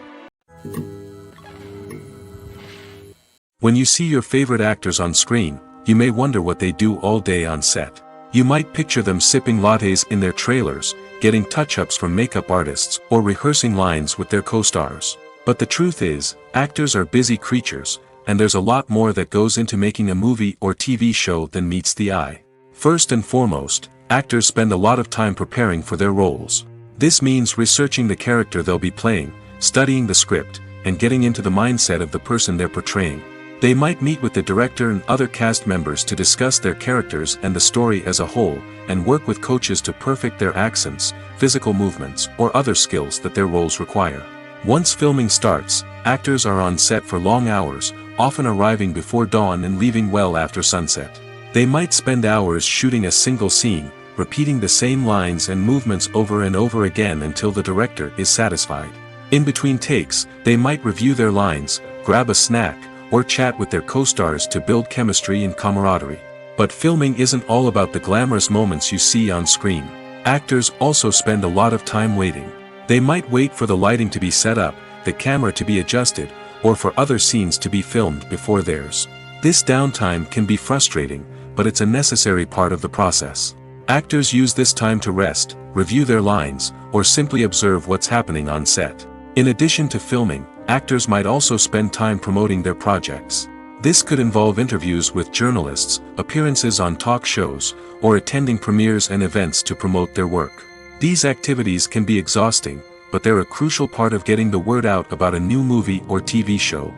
When you see your favorite actors on screen, you may wonder what they do all day on set. You might picture them sipping lattes in their trailers, getting touch-ups from makeup artists, or rehearsing lines with their co-stars. But the truth is, actors are busy creatures, and there's a lot more that goes into making a movie or TV show than meets the eye. First and foremost, actors spend a lot of time preparing for their roles. This means researching the character they'll be playing, studying the script, and getting into the mindset of the person they're portraying. They might meet with the director and other cast members to discuss their characters and the story as a whole, and work with coaches to perfect their accents, physical movements, or other skills that their roles require. Once filming starts, actors are on set for long hours, often arriving before dawn and leaving well after sunset. They might spend hours shooting a single scene, repeating the same lines and movements over and over again until the director is satisfied. In between takes, they might review their lines, grab a snack, or chat with their co-stars to build chemistry and camaraderie. But filming isn't all about the glamorous moments you see on screen. Actors also spend a lot of time waiting. They might wait for the lighting to be set up, the camera to be adjusted, or for other scenes to be filmed before theirs. This downtime can be frustrating, but it's a necessary part of the process. Actors use this time to rest, review their lines, or simply observe what's happening on set. In addition to filming, actors might also spend time promoting their projects. This could involve interviews with journalists, appearances on talk shows, or attending premieres and events to promote their work. These activities can be exhausting, but they're a crucial part of getting the word out about a new movie or TV show.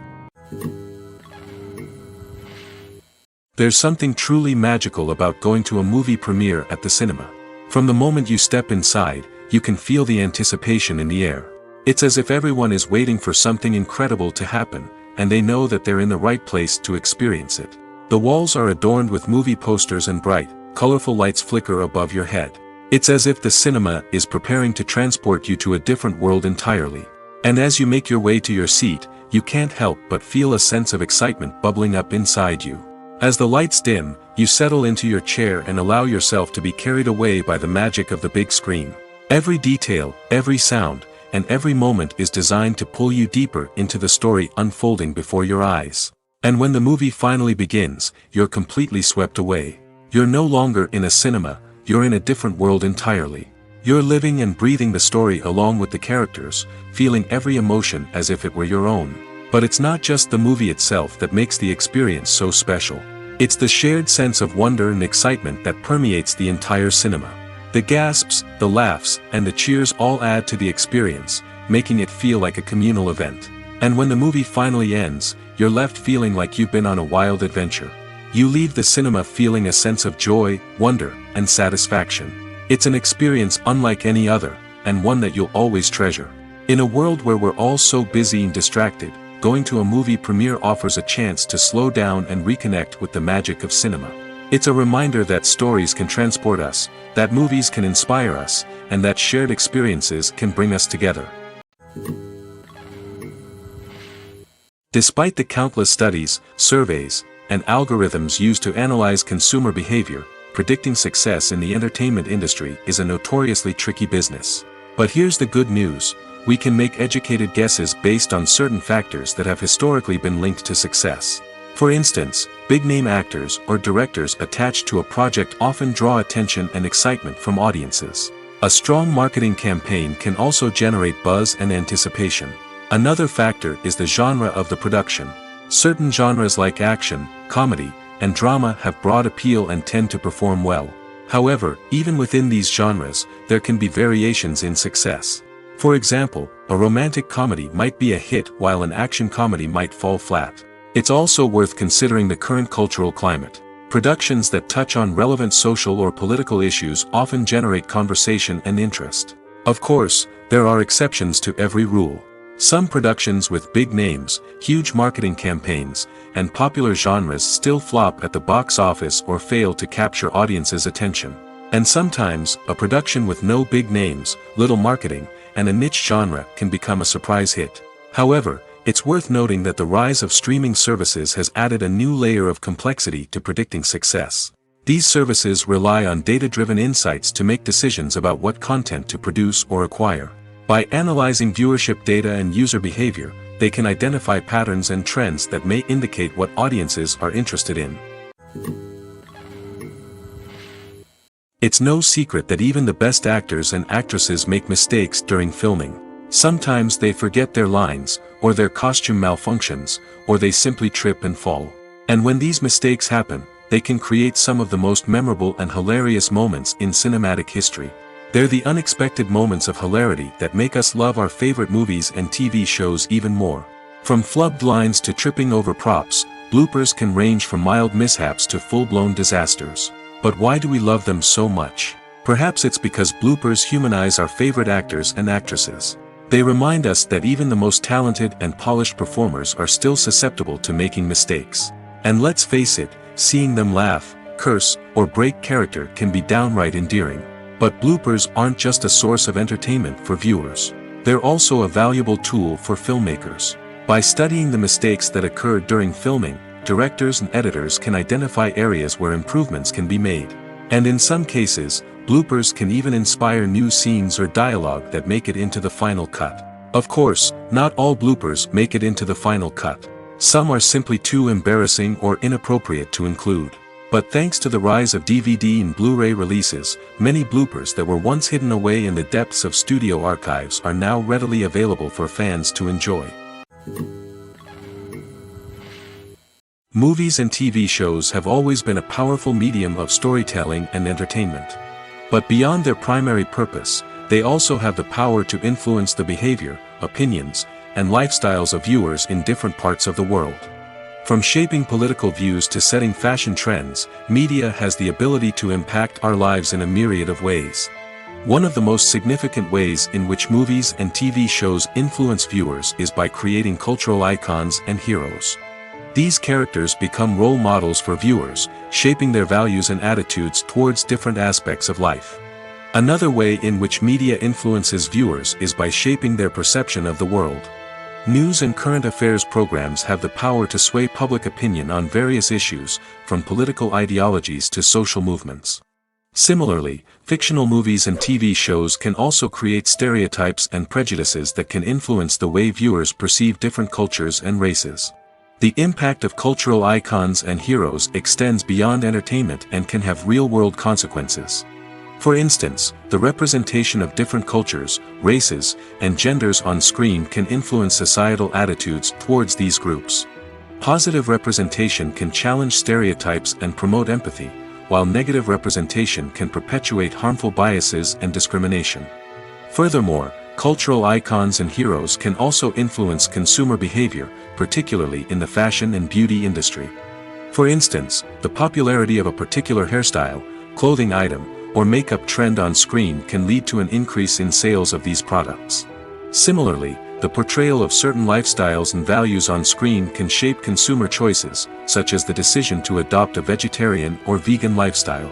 There's something truly magical about going to a movie premiere at the cinema. From the moment you step inside, you can feel the anticipation in the air. It's as if everyone is waiting for something incredible to happen, and they know that they're in the right place to experience it. The walls are adorned with movie posters and bright, colorful lights flicker above your head. It's as if the cinema is preparing to transport you to a different world entirely. And as you make your way to your seat, you can't help but feel a sense of excitement bubbling up inside you. As the lights dim, you settle into your chair and allow yourself to be carried away by the magic of the big screen. Every detail, every sound, and every moment is designed to pull you deeper into the story unfolding before your eyes. And when the movie finally begins, you're completely swept away. You're no longer in a cinema, you're in a different world entirely. You're living and breathing the story along with the characters, feeling every emotion as if it were your own. But it's not just the movie itself that makes the experience so special. It's the shared sense of wonder and excitement that permeates the entire cinema. The gasps, the laughs, and the cheers all add to the experience, making it feel like a communal event. And when the movie finally ends, you're left feeling like you've been on a wild adventure. You leave the cinema feeling a sense of joy, wonder, and satisfaction. It's an experience unlike any other, and one that you'll always treasure. In a world where we're all so busy and distracted, going to a movie premiere offers a chance to slow down and reconnect with the magic of cinema. It's a reminder that stories can transport us, that movies can inspire us, and that shared experiences can bring us together. Despite the countless studies, surveys, and algorithms used to analyze consumer behavior, predicting success in the entertainment industry is a notoriously tricky business. But here's the good news: we can make educated guesses based on certain factors that have historically been linked to success. For instance, big-name actors or directors attached to a project often draw attention and excitement from audiences. A strong marketing campaign can also generate buzz and anticipation. Another factor is the genre of the production. Certain genres like action, comedy, and drama have broad appeal and tend to perform well. However, even within these genres, there can be variations in success. For example, a romantic comedy might be a hit while an action comedy might fall flat. It's also worth considering the current cultural climate. Productions that touch on relevant social or political issues often generate conversation and interest. Of course, there are exceptions to every rule. Some productions with big names, huge marketing campaigns, and popular genres still flop at the box office or fail to capture audiences' attention. And sometimes, a production with no big names, little marketing, and a niche genre can become a surprise hit. However, it's worth noting that the rise of streaming services has added a new layer of complexity to predicting success. These services rely on data-driven insights to make decisions about what content to produce or acquire. By analyzing viewership data and user behavior, they can identify patterns and trends that may indicate what audiences are interested in. It's no secret that even the best actors and actresses make mistakes during filming. Sometimes they forget their lines, or their costume malfunctions, or they simply trip and fall. And when these mistakes happen, they can create some of the most memorable and hilarious moments in cinematic history. They're the unexpected moments of hilarity that make us love our favorite movies and TV shows even more. From flubbed lines to tripping over props, bloopers can range from mild mishaps to full-blown disasters. But why do we love them so much? Perhaps it's because bloopers humanize our favorite actors and actresses. They remind us that even the most talented and polished performers are still susceptible to making mistakes. And let's face it, seeing them laugh, curse, or break character can be downright endearing. But bloopers aren't just a source of entertainment for viewers. They're also a valuable tool for filmmakers. By studying the mistakes that occurred during filming, directors and editors can identify areas where improvements can be made. And in some cases, bloopers can even inspire new scenes or dialogue that make it into the final cut. Of course, not all bloopers make it into the final cut. Some are simply too embarrassing or inappropriate to include. But thanks to the rise of DVD and Blu-ray releases, many bloopers that were once hidden away in the depths of studio archives are now readily available for fans to enjoy. Movies and TV shows have always been a powerful medium of storytelling and entertainment. But beyond their primary purpose, they also have the power to influence the behavior, opinions, and lifestyles of viewers in different parts of the world. From shaping political views to setting fashion trends, media has the ability to impact our lives in a myriad of ways. One of the most significant ways in which movies and TV shows influence viewers is by creating cultural icons and heroes. These characters become role models for viewers, shaping their values and attitudes towards different aspects of life. Another way in which media influences viewers is by shaping their perception of the world. News and current affairs programs have the power to sway public opinion on various issues, from political ideologies to social movements. Similarly, fictional movies and TV shows can also create stereotypes and prejudices that can influence the way viewers perceive different cultures and races. The impact of cultural icons and heroes extends beyond entertainment and can have real-world consequences. For instance, the representation of different cultures, races, and genders on screen can influence societal attitudes towards these groups. Positive representation can challenge stereotypes and promote empathy, while negative representation can perpetuate harmful biases and discrimination. Furthermore, cultural icons and heroes can also influence consumer behavior, particularly in the fashion and beauty industry. For instance, the popularity of a particular hairstyle, clothing item, or makeup trend on screen can lead to an increase in sales of these products. Similarly, the portrayal of certain lifestyles and values on screen can shape consumer choices, such as the decision to adopt a vegetarian or vegan lifestyle.